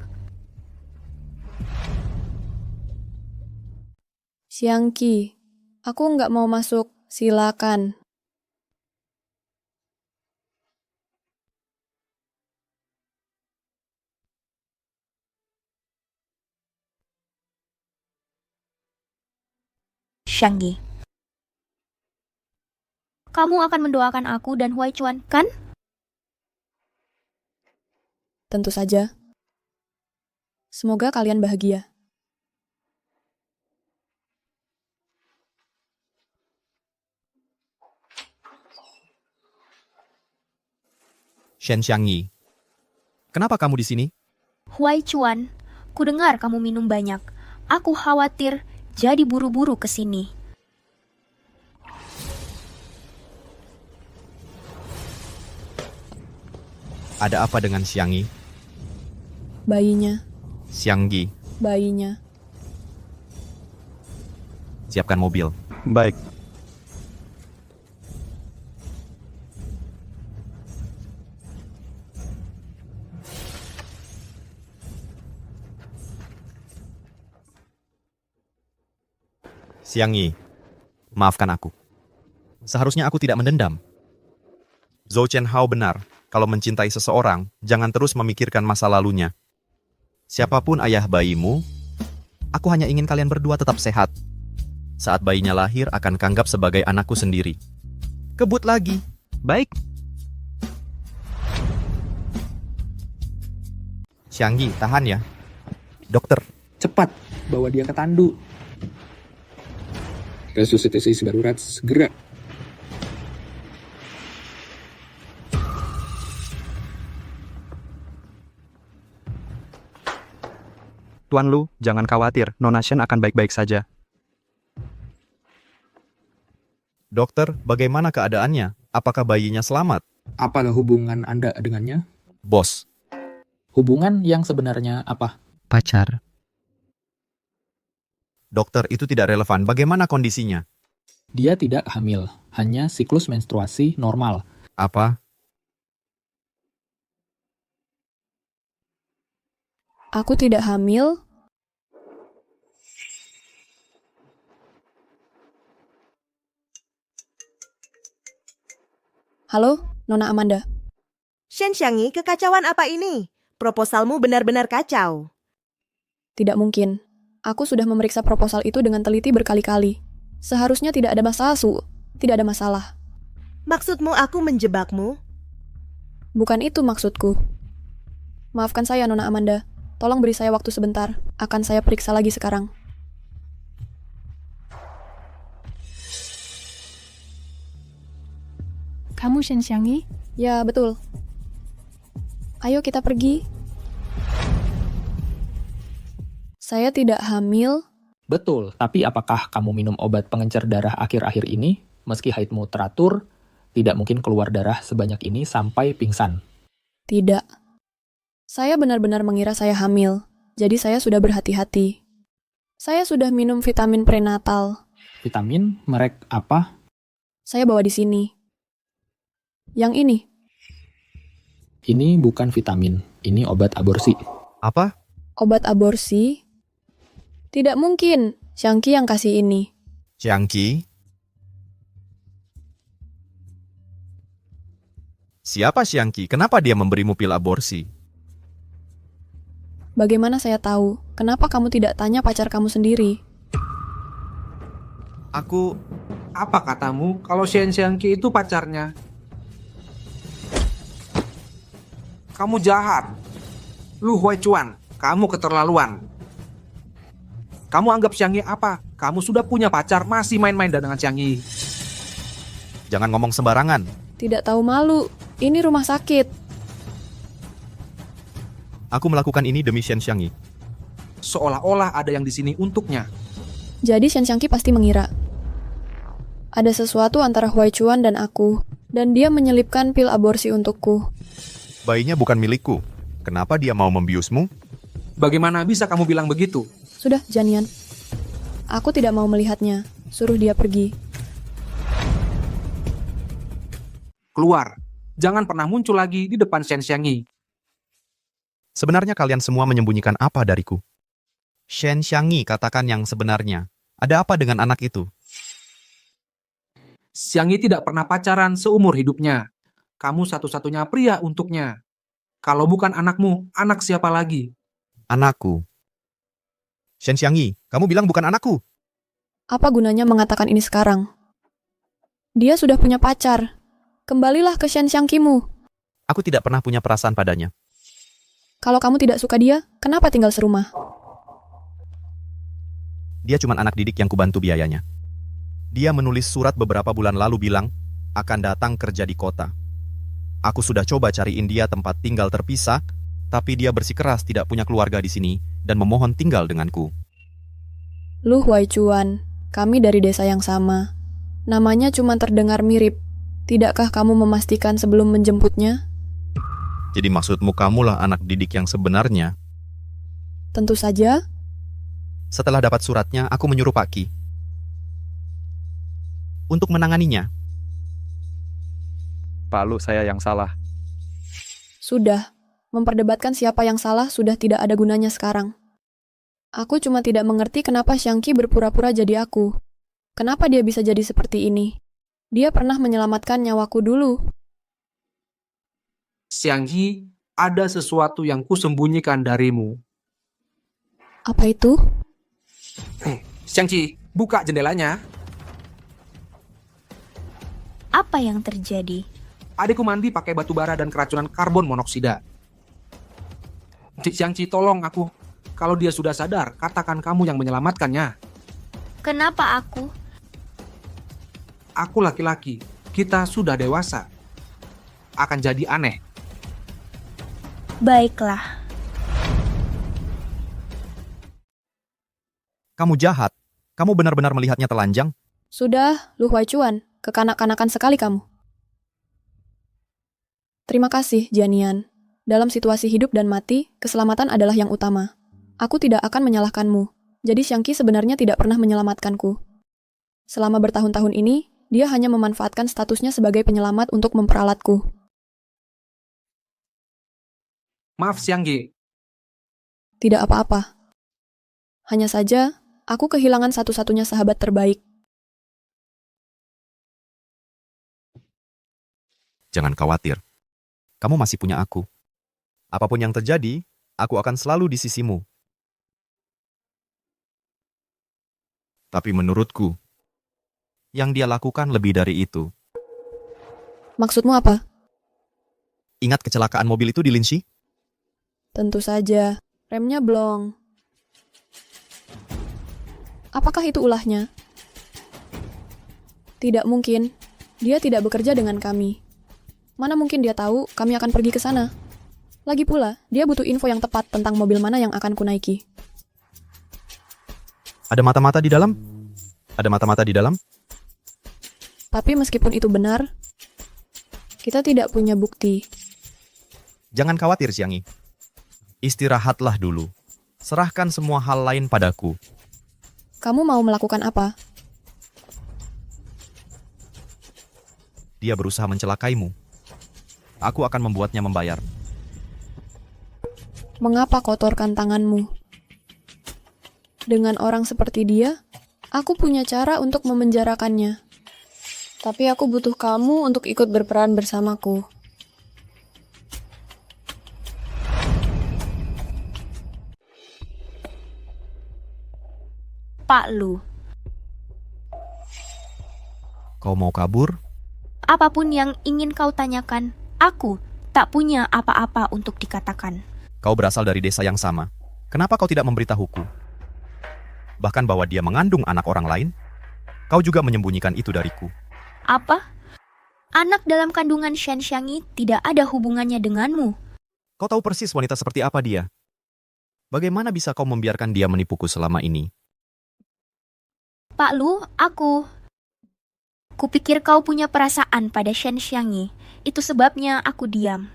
Xiangyi, aku nggak mau masuk. Silakan. Xiangyi, kamu akan mendoakan aku dan Huaichuan, kan? Tentu saja. Semoga kalian bahagia. Shen Xiangyi, kenapa kamu di sini? Huaichuan, ku dengar kamu minum banyak. Aku khawatir, jadi buru-buru ke sini. Ada apa dengan Xiangyi? Bayinya, Xiangyi, bayinya. siapkan mobil. Baik. Xiangyi, maafkan aku. Seharusnya aku tidak mendendam. Zhou Chenhao benar, kalau mencintai seseorang, jangan terus memikirkan masa lalunya. Siapapun ayah bayimu, aku hanya ingin kalian berdua tetap sehat. Saat bayinya lahir, akan kanggap sebagai anakku sendiri. Kebut lagi. Baik. Xiangyi, tahan ya. Dokter. Cepat, bawa dia ke tandu. Resusitasi darurat segera. Tuan Lu, jangan khawatir, Nona Shen akan baik-baik saja. Dokter, bagaimana keadaannya? Apakah bayinya selamat? Apalah hubungan Anda dengannya? Bos. Hubungan yang sebenarnya apa? Pacar. Dokter, itu tidak relevan. Bagaimana kondisinya? Dia tidak hamil, hanya siklus menstruasi normal. Apa? Aku tidak hamil. Halo, Nona Amanda. Shen Xiangyi, kekacauan apa ini? Proposalmu benar-benar kacau. Tidak mungkin. Aku sudah memeriksa proposal itu dengan teliti berkali-kali. Seharusnya tidak ada masalah, Su. Tidak ada masalah. Maksudmu aku menjebakmu? Bukan itu maksudku. Maafkan saya, Nona Amanda. Tolong beri saya waktu sebentar. Akan saya periksa lagi sekarang. Kamu Shen Xiangyi? Ya, betul. Ayo kita pergi. Saya tidak hamil. Betul, tapi apakah kamu minum obat pengencer darah akhir-akhir ini? Meski haidmu teratur, tidak mungkin keluar darah sebanyak ini sampai pingsan. Tidak. Saya benar-benar mengira saya hamil. Jadi saya sudah berhati-hati. Saya sudah minum vitamin prenatal. Vitamin merek apa? Saya bawa di sini. Yang ini. Ini bukan vitamin, ini obat aborsi. Apa? Obat aborsi? Tidak mungkin. Xiangqi yang kasih ini. Xiangqi? Siapa Xiangqi? Kenapa dia memberimu pil aborsi? Bagaimana saya tahu? Kenapa kamu tidak tanya pacar kamu sendiri? Aku... Apa katamu kalau Shen Xiangqi itu pacarnya? Kamu jahat. Lu Huaichuan, kamu keterlaluan. Kamu anggap Xiangyi apa? Kamu sudah punya pacar, masih main-main dengan Xiangyi. Jangan ngomong sembarangan. Tidak tahu malu. Ini rumah sakit. Aku melakukan ini demi Shen Xiangyi. Seolah-olah ada yang di sini untuknya. Jadi Shen Xiangqi pasti mengira ada sesuatu antara Huaichuan dan aku, dan dia menyelipkan pil aborsi untukku. Bayinya bukan milikku. Kenapa dia mau membiusmu? Bagaimana bisa kamu bilang begitu? Sudah, Janian. Aku tidak mau melihatnya. Suruh dia pergi. Keluar. Jangan pernah muncul lagi di depan Shen Xiangyi. Sebenarnya kalian semua menyembunyikan apa dariku? Shen Xiangyi, katakan yang sebenarnya. Ada apa dengan anak itu? Xiangyi tidak pernah pacaran seumur hidupnya. Kamu satu-satunya pria untuknya. Kalau bukan anakmu, anak siapa lagi? Anakku. Shen Xiangyi, kamu bilang bukan anakku. Apa gunanya mengatakan ini sekarang? Dia sudah punya pacar. Kembalilah ke Shen Xiangqimu. Aku tidak pernah punya perasaan padanya. Kalau kamu tidak suka dia, kenapa tinggal serumah? Dia cuma anak didik yang kubantu biayanya. Dia menulis surat beberapa bulan lalu bilang, akan datang kerja di kota. Aku sudah coba cariin dia tempat tinggal terpisah, tapi dia bersikeras tidak punya keluarga di sini dan memohon tinggal denganku. Lu Huaichuan, kami dari desa yang sama. Namanya cuma terdengar mirip. Tidakkah kamu memastikan sebelum menjemputnya? Jadi maksudmu kamulah anak didik yang sebenarnya? Tentu saja. Setelah dapat suratnya, aku menyuruh Pak Qi untuk menanganinya. Pak Lu, saya yang salah. Sudah. Memperdebatkan siapa yang salah sudah tidak ada gunanya sekarang. Aku cuma tidak mengerti kenapa Xiangqi berpura-pura jadi aku. Kenapa dia bisa jadi seperti ini? Dia pernah menyelamatkan nyawaku dulu. Xiangyi, ada sesuatu yang kusembunyikan darimu. Apa itu? Xiangyi, buka jendelanya. Apa yang terjadi? Adikku mandi pakai batu bara dan keracunan karbon monoksida. Xiangyi, tolong aku. Kalau dia sudah sadar, katakan kamu yang menyelamatkannya. Kenapa aku? Aku laki-laki. Kita sudah dewasa. Akan jadi aneh. Baiklah. Kamu jahat. Kamu benar-benar melihatnya telanjang? Sudah, Lu Huaichuan. Kekanak-kanakan sekali kamu. Terima kasih, Janian. Dalam situasi hidup dan mati, keselamatan adalah yang utama. Aku tidak akan menyalahkanmu. Jadi Xiangqi sebenarnya tidak pernah menyelamatkanku. Selama bertahun-tahun ini, dia hanya memanfaatkan statusnya sebagai penyelamat untuk memperalatku. Maaf, Xiangyi. Tidak apa-apa. Hanya saja, aku kehilangan satu-satunya sahabat terbaik. Jangan khawatir. Kamu masih punya aku. Apapun yang terjadi, aku akan selalu di sisimu. Tapi menurutku, yang dia lakukan lebih dari itu. Maksudmu apa? Ingat kecelakaan mobil itu di Linxi? Tentu saja, remnya blong. Apakah itu ulahnya? Tidak mungkin. Dia tidak bekerja dengan kami. Mana mungkin dia tahu kami akan pergi ke sana? Lagi pula, dia butuh info yang tepat tentang mobil mana yang akan kunaiki. Ada mata-mata di dalam? Ada mata-mata di dalam? Tapi meskipun itu benar, kita tidak punya bukti. Jangan khawatir, Xiangyi. Istirahatlah dulu. Serahkan semua hal lain padaku. Kamu mau melakukan apa? Dia berusaha mencelakaimu. Aku akan membuatnya membayar. Mengapa kotorkan tanganmu? Dengan orang seperti dia, aku punya cara untuk memenjarakannya. Tapi aku butuh kamu untuk ikut berperan bersamaku. Pak Lu, Kau mau kabur? apapun yang ingin kau tanyakan, aku tak punya apa-apa untuk dikatakan. Kau berasal dari desa yang sama. Kenapa kau tidak memberitahuku? Bahkan bahwa dia mengandung anak orang lain? Kau juga menyembunyikan itu dariku. Apa? Anak dalam kandungan Shen Xiangyi tidak ada hubungannya denganmu. Kau tahu persis wanita seperti apa dia. Bagaimana bisa kau membiarkan dia menipuku selama ini? Pak Lu, kupikir kau punya perasaan pada Shen Xiangyi. Itu sebabnya aku diam.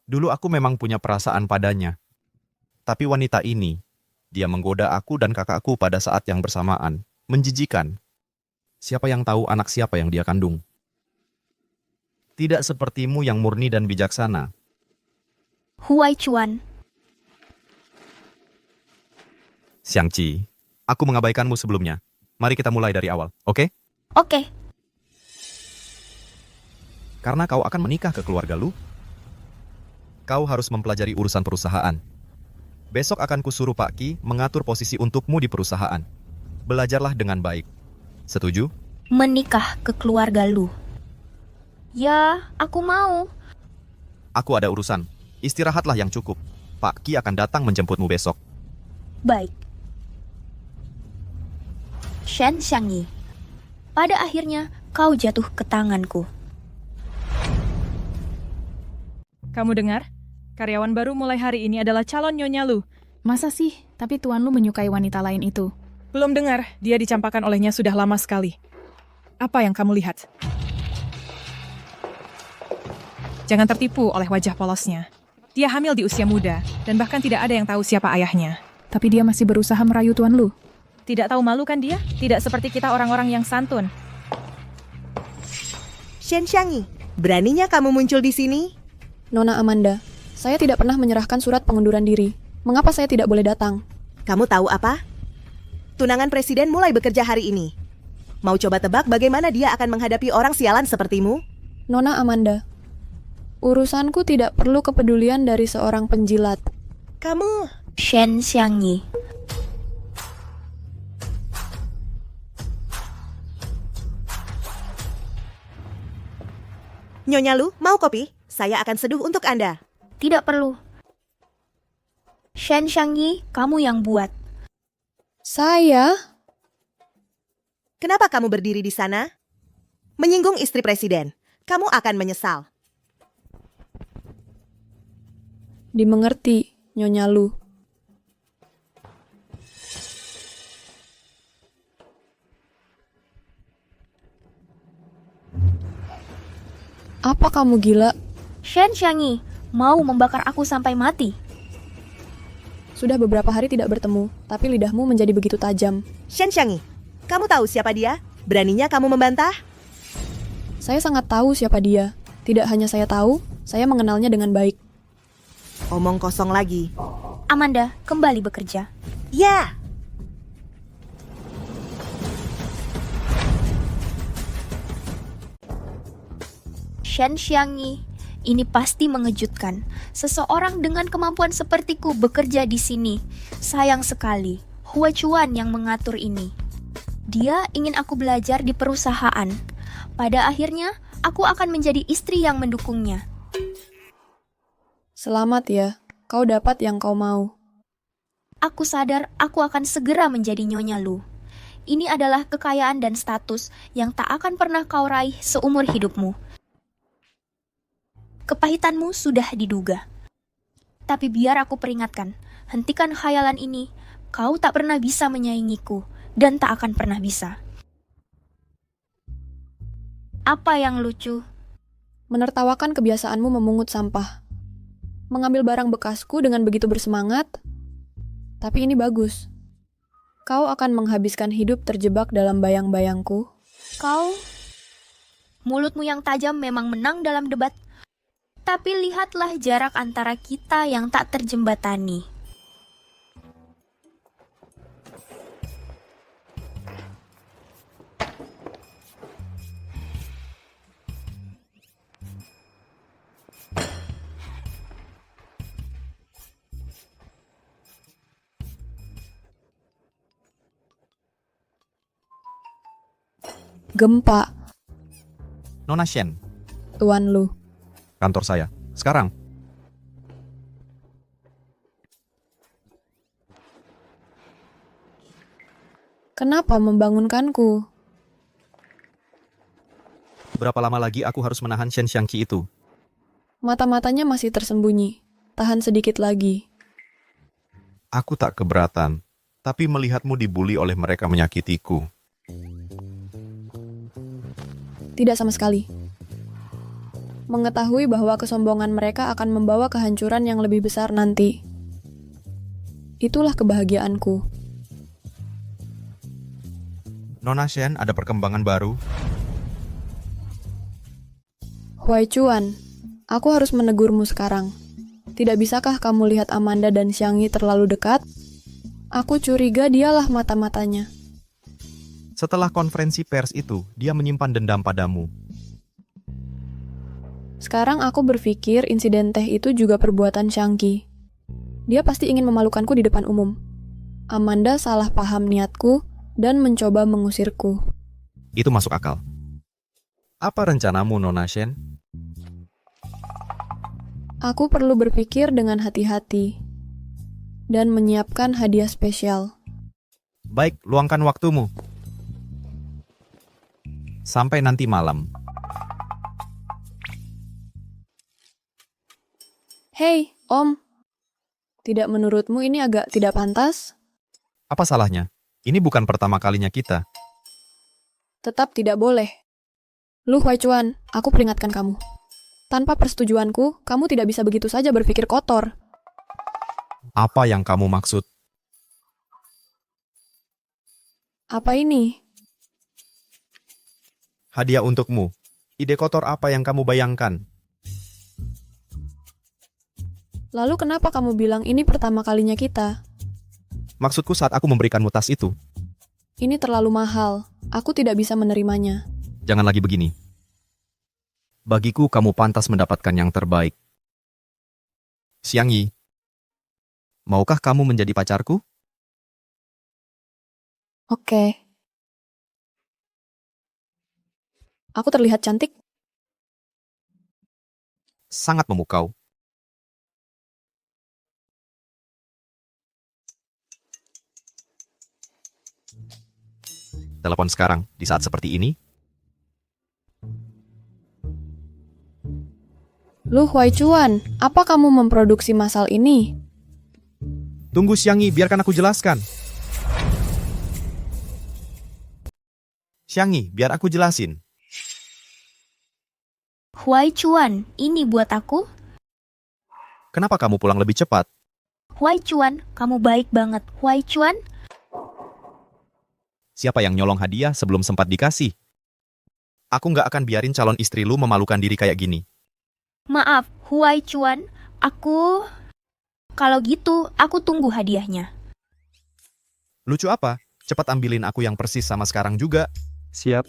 Dulu aku memang punya perasaan padanya. Tapi wanita ini, dia menggoda aku dan kakakku pada saat yang bersamaan. Menjijikan. Siapa yang tahu anak siapa yang dia kandung? Tidak sepertimu yang murni dan bijaksana. Huai Chuan, Xiangqi, aku mengabaikanmu sebelumnya. Mari kita mulai dari awal, oke? Oke. Karena kau akan menikah ke keluarga Lu, kau harus mempelajari urusan perusahaan. Besok akan kusuruh Pak Qi mengatur posisi untukmu di perusahaan. Belajarlah dengan baik. Setuju? Menikah ke keluarga Lu. Ya, aku mau. Aku ada urusan. Istirahatlah yang cukup. Pak Qi akan datang menjemputmu besok. Baik. Shen Xiangyi, pada akhirnya kau jatuh ke tanganku. Kamu dengar? Karyawan baru mulai hari ini adalah calon Nyonya Lu. Masa sih? Tapi Tuan Lu menyukai wanita lain itu. Belum dengar, dia dicampakkan olehnya sudah lama sekali. Apa yang kamu lihat? Jangan tertipu oleh wajah polosnya. Dia hamil di usia muda, dan bahkan tidak ada yang tahu siapa ayahnya. Tapi dia masih berusaha merayu Tuan Lu. Tidak tahu malu kan dia? Tidak seperti kita orang-orang yang santun. Shen Xiangyi, beraninya kamu muncul di sini? Nona Amanda, saya tidak pernah menyerahkan surat pengunduran diri. Mengapa saya tidak boleh datang? Kamu tahu apa? Tunangan presiden mulai bekerja hari ini. Mau coba tebak bagaimana dia akan menghadapi orang sialan sepertimu? Nona Amanda, urusanku tidak perlu kepedulian dari seorang penjilat. Kamu... Shen Xiangyi. Nyonya Lu, mau kopi? Saya akan seduh untuk Anda. Tidak perlu. Shen Xiangyi, kamu yang buat. Saya? Kenapa kamu berdiri di sana? Menyinggung istri presiden. Kamu akan menyesal. Dimengerti, Nyonya Lu. Apa kamu gila? Shen Xiangyi, mau membakar aku sampai mati. Sudah beberapa hari tidak bertemu, tapi lidahmu menjadi begitu tajam. Shen Xiangyi, Kamu tahu siapa dia? Beraninya kamu membantah? Saya sangat tahu siapa dia. Tidak hanya saya tahu, saya mengenalnya dengan baik. Omong kosong lagi. Amanda, kembali bekerja. Ya. Shen Xiangyi, ini pasti mengejutkan. Seseorang dengan kemampuan sepertiku bekerja di sini. Sayang sekali, Hua Chuan yang mengatur ini. Dia ingin aku belajar di perusahaan. Pada akhirnya, aku akan menjadi istri yang mendukungnya. Selamat ya, kau dapat yang kau mau. Aku sadar aku akan segera menjadi Nyonya Lu. Ini adalah kekayaan dan status yang tak akan pernah kau raih seumur hidupmu. Kepahitanmu sudah diduga. Tapi biar aku peringatkan, hentikan khayalan ini. Kau tak pernah bisa menyaingiku, dan tak akan pernah bisa. Apa yang lucu? Menertawakan kebiasaanmu memungut sampah. Mengambil barang bekasku dengan begitu bersemangat. Tapi ini bagus. Kau akan menghabiskan hidup terjebak dalam bayang-bayangku. Mulutmu yang tajam memang menang dalam debat. Tapi lihatlah jarak antara kita yang tak terjembatani. Gempa, Nona Shen, Tuan Lu. kantor saya. Sekarang. Kenapa membangunkanku? Berapa lama lagi aku harus menahan Shen Xiangqi itu? Mata-matanya masih tersembunyi. Tahan sedikit lagi. Aku tak keberatan, tapi melihatmu dibuli oleh mereka menyakitiku. Tidak sama sekali. Mengetahui bahwa kesombongan mereka akan membawa kehancuran yang lebih besar nanti. Itulah kebahagiaanku. Nona Shen, ada perkembangan baru? Huai Chuan, aku harus menegurmu sekarang. Tidak bisakah kamu lihat Amanda dan Xiangyi terlalu dekat? Aku curiga dialah mata-matanya. Setelah konferensi pers itu, dia menyimpan dendam padamu. Sekarang aku berpikir insiden teh itu juga perbuatan Xiangyi. Dia pasti ingin memalukanku di depan umum. Amanda salah paham niatku dan mencoba mengusirku. Itu masuk akal. Apa rencanamu, Nona Shen? Aku perlu berpikir dengan hati-hati dan menyiapkan hadiah spesial. Baik, luangkan waktumu. Sampai nanti malam. Hei, Om. Tidak menurutmu ini agak tidak pantas? Apa salahnya? Ini bukan pertama kalinya kita. Tetap tidak boleh. Lu Huai Chuan, aku peringatkan kamu. Tanpa persetujuanku, kamu tidak bisa begitu saja berpikir kotor. Apa yang kamu maksud? Apa ini? Hadiah untukmu. Ide kotor apa yang kamu bayangkan? Lalu kenapa kamu bilang ini pertama kalinya kita? Maksudku saat aku memberikanmu tas itu. Ini terlalu mahal. Aku tidak bisa menerimanya. Jangan lagi begini. Bagiku kamu pantas mendapatkan yang terbaik. Xiangyi, maukah kamu menjadi pacarku? Oke. Aku terlihat cantik? Sangat memukau. Telepon sekarang, di saat seperti ini. Lu Huai Chuan, apa kamu memproduksi masal ini? Tunggu Xiangyi, biarkan aku jelaskan. Xiangyi, biar aku jelasin. Huai Chuan, ini buat aku. Kenapa kamu pulang lebih cepat? Huai Chuan, kamu baik banget. Huai Chuan, Siapa yang nyolong hadiah sebelum sempat dikasih? Aku nggak akan biarin calon istri lu memalukan diri kayak gini. Maaf, Huai Chuan, aku... Kalau gitu, aku tunggu hadiahnya. Lucu apa? Cepat ambilin aku yang persis sama sekarang juga. Siap.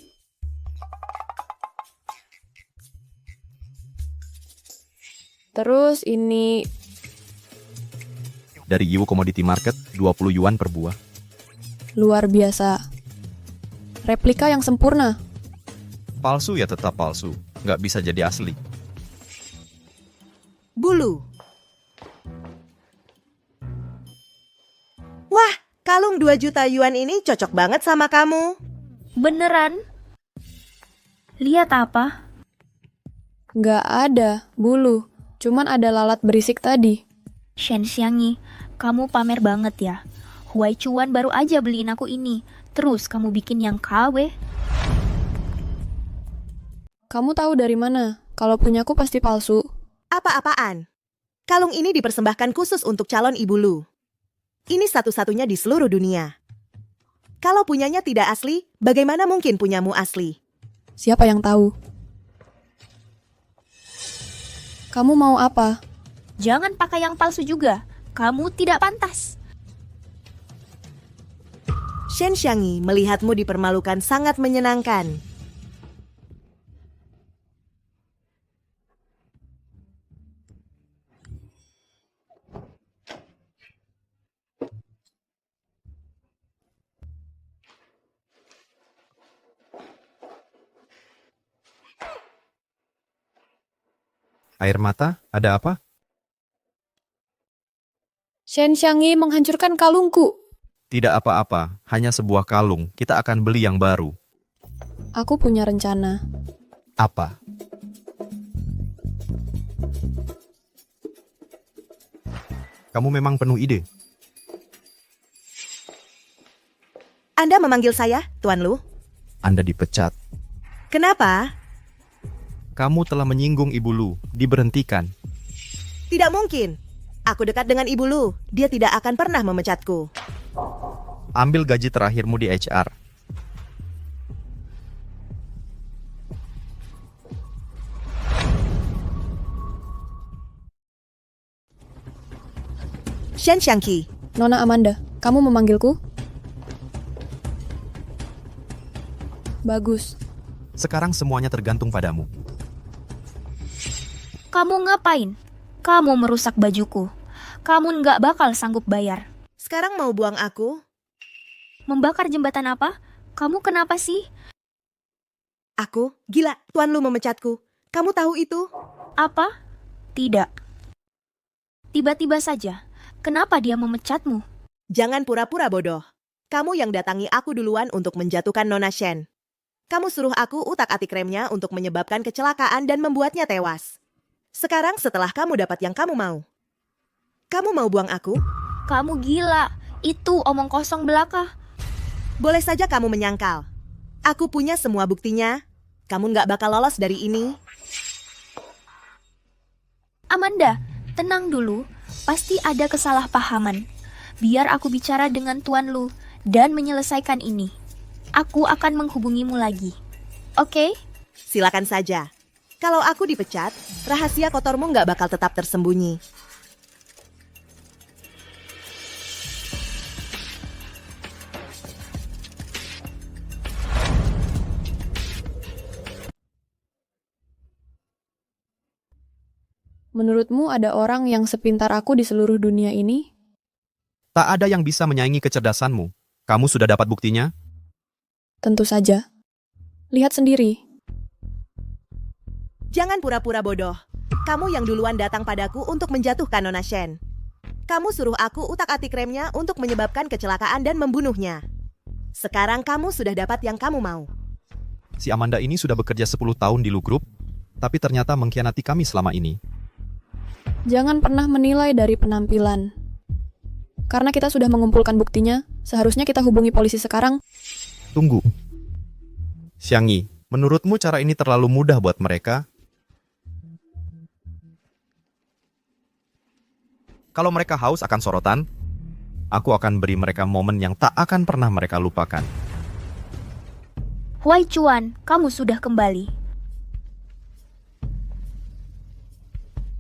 Terus ini Dari Yiwu Commodity Market, 20 yuan per buah. luar biasa. Replika yang sempurna. Palsu ya tetap palsu. Nggak bisa jadi asli. Bulu. Wah, kalung 2 juta yuan ini cocok banget sama kamu. Beneran? Lihat apa? Nggak ada, bulu. Cuman ada lalat berisik tadi. Shen Xiangyi, kamu pamer banget ya. Huai Chuan baru aja beliin aku ini. Terus kamu bikin yang KW. Kamu tahu dari mana? Kalau punyaku pasti palsu. Apa-apaan? Kalung ini dipersembahkan khusus untuk calon ibu Lu. Ini satu-satunya di seluruh dunia. Kalau punyanya tidak asli, bagaimana mungkin punyamu asli? Siapa yang tahu? Kamu mau apa? Jangan pakai yang palsu juga. Kamu tidak pantas. Shen Xiangyi melihatmu dipermalukan sangat menyenangkan. Air mata? Ada apa? Shen Xiangyi menghancurkan kalungku. Tidak apa-apa, hanya sebuah kalung. Kita akan beli yang baru. Aku punya rencana. Apa? Kamu memang penuh ide. Anda memanggil saya, Tuan Lu? Anda dipecat. Kenapa? Kamu telah menyinggung Ibu Lu. Diberhentikan. Tidak mungkin. Aku dekat dengan Ibu Lu. Dia tidak akan pernah memecatku. Ambil gaji terakhirmu di HR. Shen Xiangyi. Nona Amanda, kamu memanggilku? Bagus. Sekarang semuanya tergantung padamu. Kamu ngapain? Kamu merusak bajuku. Kamu nggak bakal sanggup bayar. Sekarang mau buang aku? Membakar jembatan apa? Kamu kenapa sih? Aku? Gila, Tuan Lu memecatku. Kamu tahu itu? Apa? Tidak. Tiba-tiba saja. Kenapa dia memecatmu? Jangan pura-pura bodoh. Kamu yang datangi aku duluan untuk menjatuhkan Nona Shen. Kamu suruh aku utak-atik remnya untuk menyebabkan kecelakaan dan membuatnya tewas. Sekarang setelah kamu dapat yang kamu mau. Kamu mau buang aku? Kamu gila. Itu omong kosong belaka. Boleh saja kamu menyangkal. Aku punya semua buktinya. Kamu nggak bakal lolos dari ini. Amanda, tenang dulu. Pasti ada kesalahpahaman. Biar aku bicara dengan Tuan Lu dan menyelesaikan ini. Aku akan menghubungimu lagi. Oke? Silakan saja. Kalau aku dipecat, rahasia kotormu nggak bakal tetap tersembunyi. Menurutmu ada orang yang sepintar aku di seluruh dunia ini? Tak ada yang bisa menyaingi kecerdasanmu. Kamu sudah dapat buktinya? Tentu saja. Lihat sendiri. Jangan pura-pura bodoh. Kamu yang duluan datang padaku untuk menjatuhkan Nona Shen. Kamu suruh aku utak-atik remnya untuk menyebabkan kecelakaan dan membunuhnya. Sekarang kamu sudah dapat yang kamu mau. Si Amanda ini sudah bekerja 10 tahun di Lu Group, tapi ternyata mengkhianati kami selama ini. Jangan pernah menilai dari penampilan. Karena kita sudah mengumpulkan buktinya, seharusnya kita hubungi polisi sekarang. Tunggu. Xiangyi, menurutmu cara ini terlalu mudah buat mereka? Kalau mereka haus akan sorotan, aku akan beri mereka momen yang tak akan pernah mereka lupakan. Huai Chuan, kamu sudah kembali.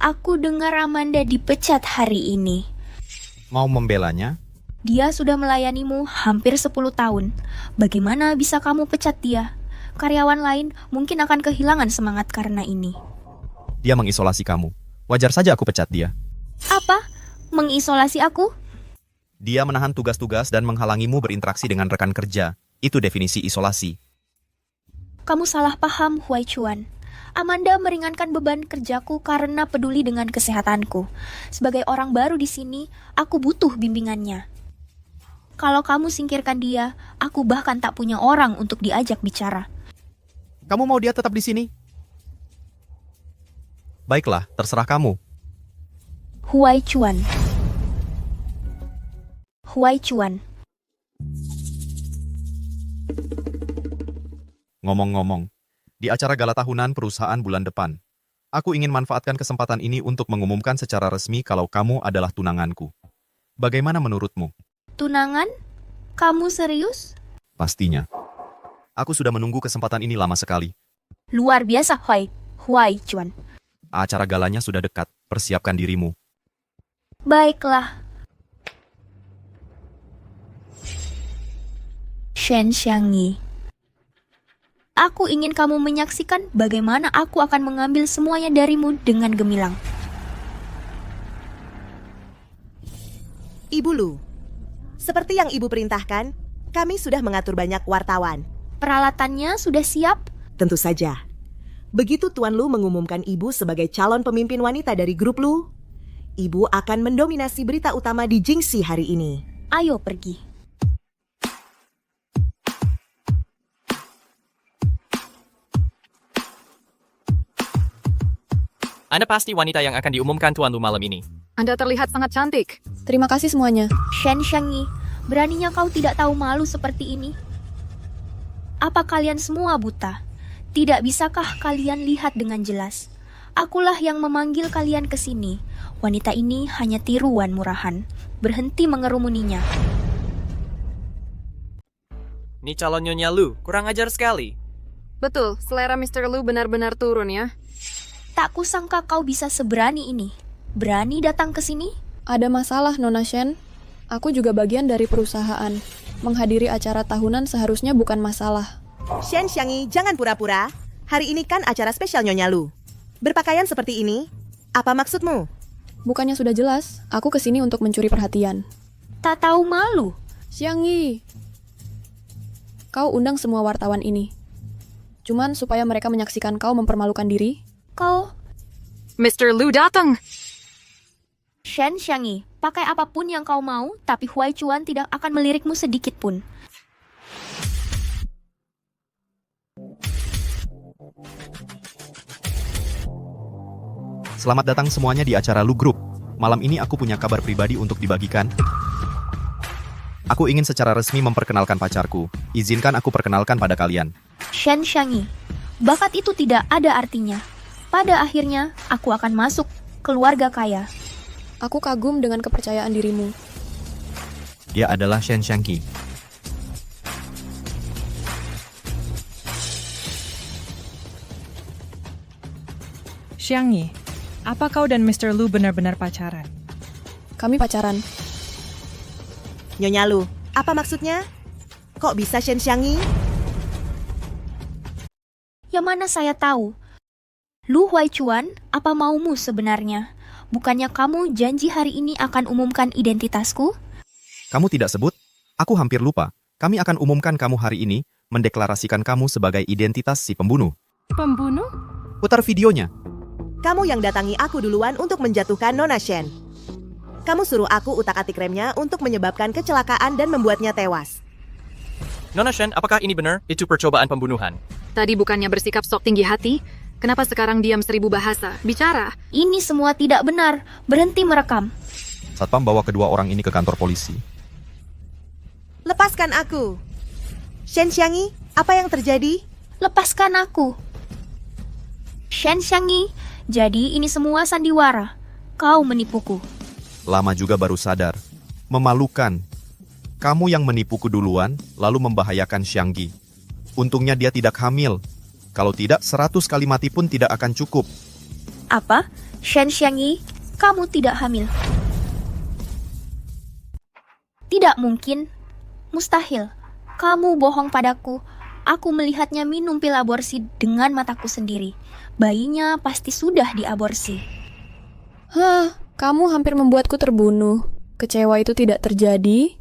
Aku dengar Amanda dipecat hari ini. Mau membelanya? Dia sudah melayanimu hampir 10 tahun. Bagaimana bisa kamu pecat dia? Karyawan lain mungkin akan kehilangan semangat karena ini. Dia mengisolasi kamu. Wajar saja aku pecat dia. Apa? Mengisolasi aku? Dia menahan tugas-tugas dan menghalangimu berinteraksi dengan rekan kerja. Itu definisi isolasi. Kamu salah paham, Huai Chuan. Amanda meringankan beban kerjaku karena peduli dengan kesehatanku. Sebagai orang baru di sini, aku butuh bimbingannya. Kalau kamu singkirkan dia, aku bahkan tak punya orang untuk diajak bicara. Kamu mau dia tetap di sini? Baiklah, terserah kamu. Huai Chuan. Huai Chuan. Ngomong-ngomong, di acara gala tahunan perusahaan bulan depan, aku ingin manfaatkan kesempatan ini untuk mengumumkan secara resmi kalau kamu adalah tunanganku. Bagaimana menurutmu? Tunangan? Kamu serius? Pastinya. Aku sudah menunggu kesempatan ini lama sekali. Luar biasa, Huai Chuan. Acara galanya sudah dekat, persiapkan dirimu. Baiklah. Shen Xiangyi. Aku ingin kamu menyaksikan bagaimana aku akan mengambil semuanya darimu dengan gemilang. Ibu Lu, seperti yang Ibu perintahkan, kami sudah mengatur banyak wartawan. Peralatannya sudah siap? Tentu saja. Begitu Tuan Lu mengumumkan Ibu sebagai calon pemimpin wanita dari grup Lu, Ibu akan mendominasi berita utama di Jingxi hari ini. Ayo pergi. Anda pasti wanita yang akan diumumkan Tuan Lu malam ini. Anda terlihat sangat cantik. Terima kasih semuanya. Shen Xiangyi, beraninya kau tidak tahu malu seperti ini? Apa kalian semua buta? Tidak bisakah kalian lihat dengan jelas? Akulah yang memanggil kalian ke sini. Wanita ini hanya tiruan murahan. Berhenti mengerumuninya. Ini calon Nyonya Lu, kurang ajar sekali. Betul, selera Mr. Lu benar-benar turun ya. Tak kusangka kau bisa seberani ini. Berani datang ke sini? Ada masalah, Nona Shen. Aku juga bagian dari perusahaan. Menghadiri acara tahunan seharusnya bukan masalah. Shen Xiangyi, jangan pura-pura. Hari ini kan acara spesial Nyonya Lu. Berpakaian seperti ini, apa maksudmu? Bukannya sudah jelas, aku kesini untuk mencuri perhatian. Tak tahu malu. Xiangyi, kau undang semua wartawan ini. Cuman supaya mereka menyaksikan kau mempermalukan diri. Kau... Mr. Lu datang. Shen Xiangyi, pakai apapun yang kau mau, tapi Huai Chuan tidak akan melirikmu sedikit pun. Selamat datang semuanya di acara Lu Group. Malam ini aku punya kabar pribadi untuk dibagikan. Aku ingin secara resmi memperkenalkan pacarku. Izinkan aku perkenalkan pada kalian. Shen Xiangyi, bakat itu tidak ada artinya. Pada akhirnya, aku akan masuk keluarga kaya. Aku kagum dengan kepercayaan dirimu. Dia adalah Shen Xiangyi. Xiangyi, apa kau dan Mr. Lu benar-benar pacaran? Kami pacaran. Nyonya Lu, apa maksudnya? Kok bisa Shen Xiangyi? Yang mana saya tahu? Lu Huai Chuan, apa maumu sebenarnya? Bukannya kamu janji hari ini akan umumkan identitasku? Kamu tidak sebut? Aku hampir lupa. Kami akan umumkan kamu hari ini, mendeklarasikan kamu sebagai identitas si pembunuh. Pembunuh? Putar videonya. Kamu yang datangi aku duluan untuk menjatuhkan Nona Shen. Kamu suruh aku utak-atik remnya untuk menyebabkan kecelakaan dan membuatnya tewas. Nona Shen, apakah ini benar? Itu percobaan pembunuhan. Tadi bukannya bersikap sok tinggi hati? Kenapa sekarang diam 1000 bahasa? Bicara. Ini semua tidak benar. Berhenti merekam. Satpam bawa kedua orang ini ke kantor polisi. Lepaskan aku. Shen Xiangyi, apa yang terjadi? Lepaskan aku. Shen Xiangyi, jadi ini semua sandiwara. Kau menipuku. Lama juga baru sadar. Memalukan. Kamu yang menipuku duluan, lalu membahayakan Xiangyi. Untungnya dia tidak hamil. Kalau tidak, 100 kali mati pun tidak akan cukup. Apa? Shen Xiangyi, kamu tidak hamil? Tidak mungkin. Mustahil. Kamu bohong padaku. Aku melihatnya minum pil aborsi dengan mataku sendiri. Bayinya pasti sudah diaborsi. Hah, kamu hampir membuatku terbunuh. Kecewa itu tidak terjadi.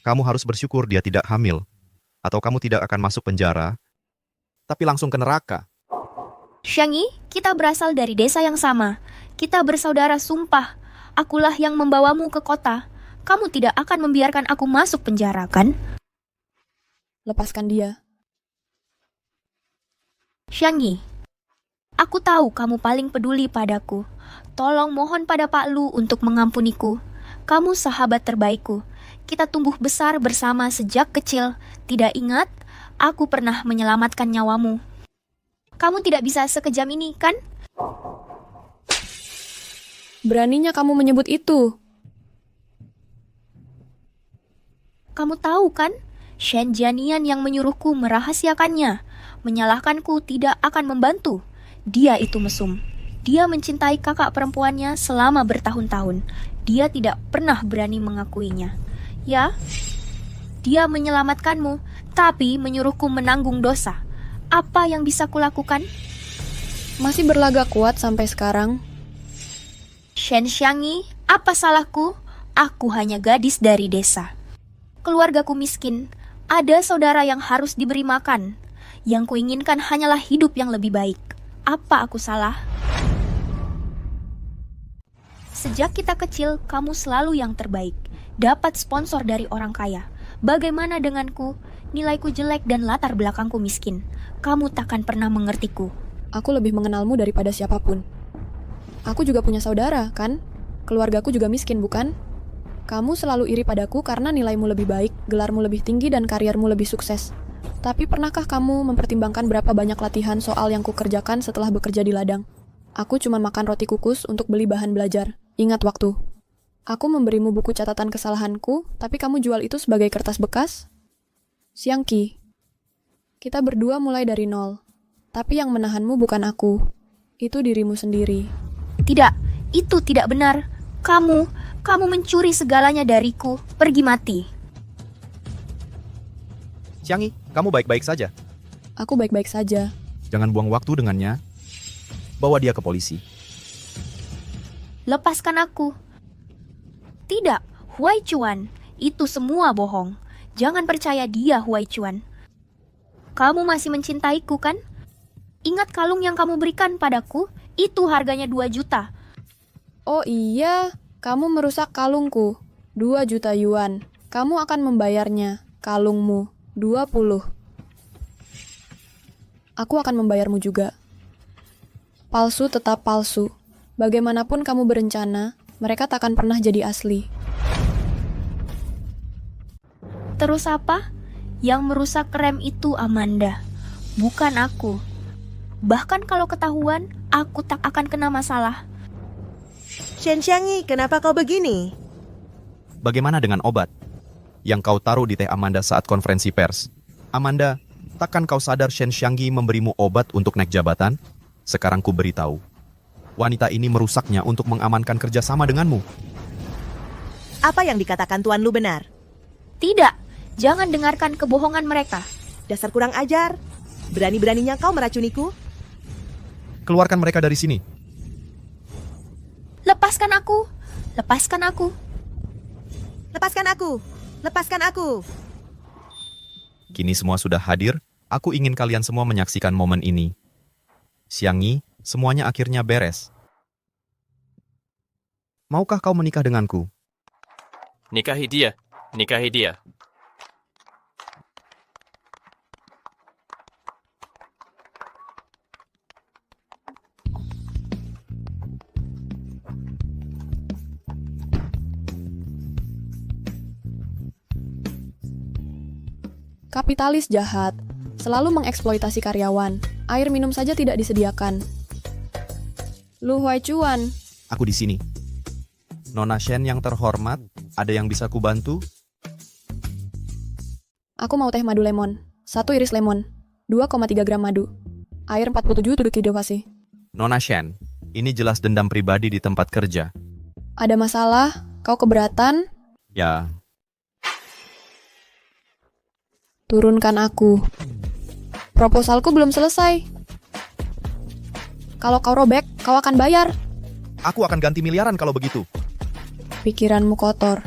Kamu harus bersyukur dia tidak hamil. Atau kamu tidak akan masuk penjara, tapi langsung ke neraka. Xiangyi, kita berasal dari desa yang sama. Kita bersaudara, sumpah. Akulah yang membawamu ke kota. Kamu tidak akan membiarkan aku masuk penjara, kan? Lepaskan dia. Xiangyi, aku tahu kamu paling peduli padaku. Tolong mohon pada Pak Lu untuk mengampuniku. Kamu sahabat terbaikku. Kita tumbuh besar bersama sejak kecil. Tidak ingat? Aku pernah menyelamatkan nyawamu. Kamu tidak bisa sekejam ini, kan? Beraninya kamu menyebut itu. Kamu tahu kan? Shen Jianian yang menyuruhku merahasiakannya. Menyalahkanku tidak akan membantu. Dia itu mesum. Dia mencintai kakak perempuannya selama bertahun-tahun. Dia tidak pernah berani mengakuinya. Ya, dia menyelamatkanmu, tapi menyuruhku menanggung dosa. Apa yang bisa kulakukan? Masih berlagak kuat sampai sekarang. Shen Xiangyi, apa salahku? Aku hanya gadis dari desa. Keluargaku miskin. Ada saudara yang harus diberi makan. Yang kuinginkan hanyalah hidup yang lebih baik. Apa aku salah? Sejak kita kecil, kamu selalu yang terbaik. Dapat sponsor dari orang kaya. Bagaimana denganku? Nilaiku jelek dan latar belakangku miskin. Kamu takkan pernah mengertiku. Aku lebih mengenalmu daripada siapapun. Aku juga punya saudara, kan? Keluargaku juga miskin, bukan? Kamu selalu iri padaku karena nilaimu lebih baik, gelarmu lebih tinggi, dan karirmu lebih sukses. Tapi pernahkah kamu mempertimbangkan berapa banyak latihan soal yang kukerjakan setelah bekerja di ladang? Aku cuma makan roti kukus untuk beli bahan belajar. Ingat waktu. Aku memberimu buku catatan kesalahanku, tapi kamu jual itu sebagai kertas bekas? Xiangyi, kita berdua mulai dari nol. Tapi yang menahanmu bukan aku. Itu dirimu sendiri. Tidak, itu tidak benar. Kamu mencuri segalanya dariku. Pergi mati. Xiangyi, kamu baik-baik saja. Aku baik-baik saja. Jangan buang waktu dengannya. Bawa dia ke polisi. Lepaskan aku. Tidak, Huai Chuan. Itu semua bohong. Jangan percaya dia, Huai Chuan. Kamu masih mencintaiku, kan? Ingat kalung yang kamu berikan padaku? Itu harganya 2 juta. Oh iya, kamu merusak kalungku. 2 juta yuan. Kamu akan membayarnya. Kalungmu 20. Aku akan membayarmu juga. Palsu tetap palsu. Bagaimanapun kamu berencana, mereka takkan pernah jadi asli. Terus apa? Yang merusak rem itu Amanda, bukan aku. Bahkan kalau ketahuan, aku tak akan kena masalah. Shen Xiangyi, kenapa kau begini? Bagaimana dengan obat yang kau taruh di teh Amanda saat konferensi pers? Amanda, takkan kau sadar Shen Xiangyi memberimu obat untuk naik jabatan? Sekarang ku beritahu. Wanita ini merusaknya untuk mengamankan kerjasama denganmu. Apa yang dikatakan Tuan Lu benar? Tidak, jangan dengarkan kebohongan mereka. Dasar kurang ajar. Berani-beraninya kau meracuniku? Keluarkan mereka dari sini. Lepaskan aku. Lepaskan aku. Lepaskan aku. Lepaskan aku. Kini semua sudah hadir. Aku ingin kalian semua menyaksikan momen ini. Xiangyi, semuanya akhirnya beres. Maukah kau menikah denganku? Nikahi dia. Nikahi dia. Kapitalis jahat, selalu mengeksploitasi karyawan. Air minum saja tidak disediakan. Lu Huai Chuan. Aku di sini. Nona Shen yang terhormat, ada yang bisa kubantu? Aku mau teh madu lemon. 1 iris lemon, 2,3 gram madu, air 47 tuduk hidrofasi. Nona Shen, ini jelas dendam pribadi di tempat kerja. Ada masalah? Kau keberatan? Ya, Turunkan aku. Proposalku belum selesai. Kalau kau robek, kau akan bayar. aku akan ganti miliaran kalau begitu. Pikiranmu kotor.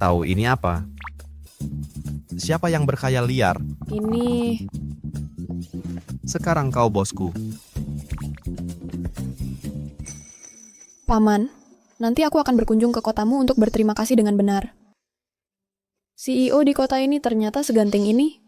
Tahu ini apa? Siapa yang berkhayal liar? Ini... Sekarang kau bosku. Paman, nanti aku akan berkunjung ke kotamu untuk berterima kasih dengan benar. CEO di kota ini ternyata seganting ini.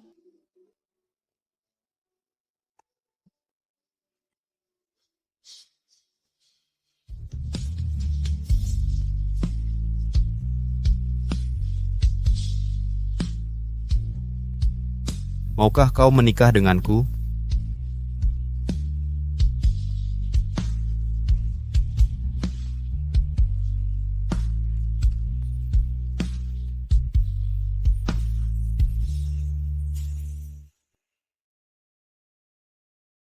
Maukah kau menikah denganku?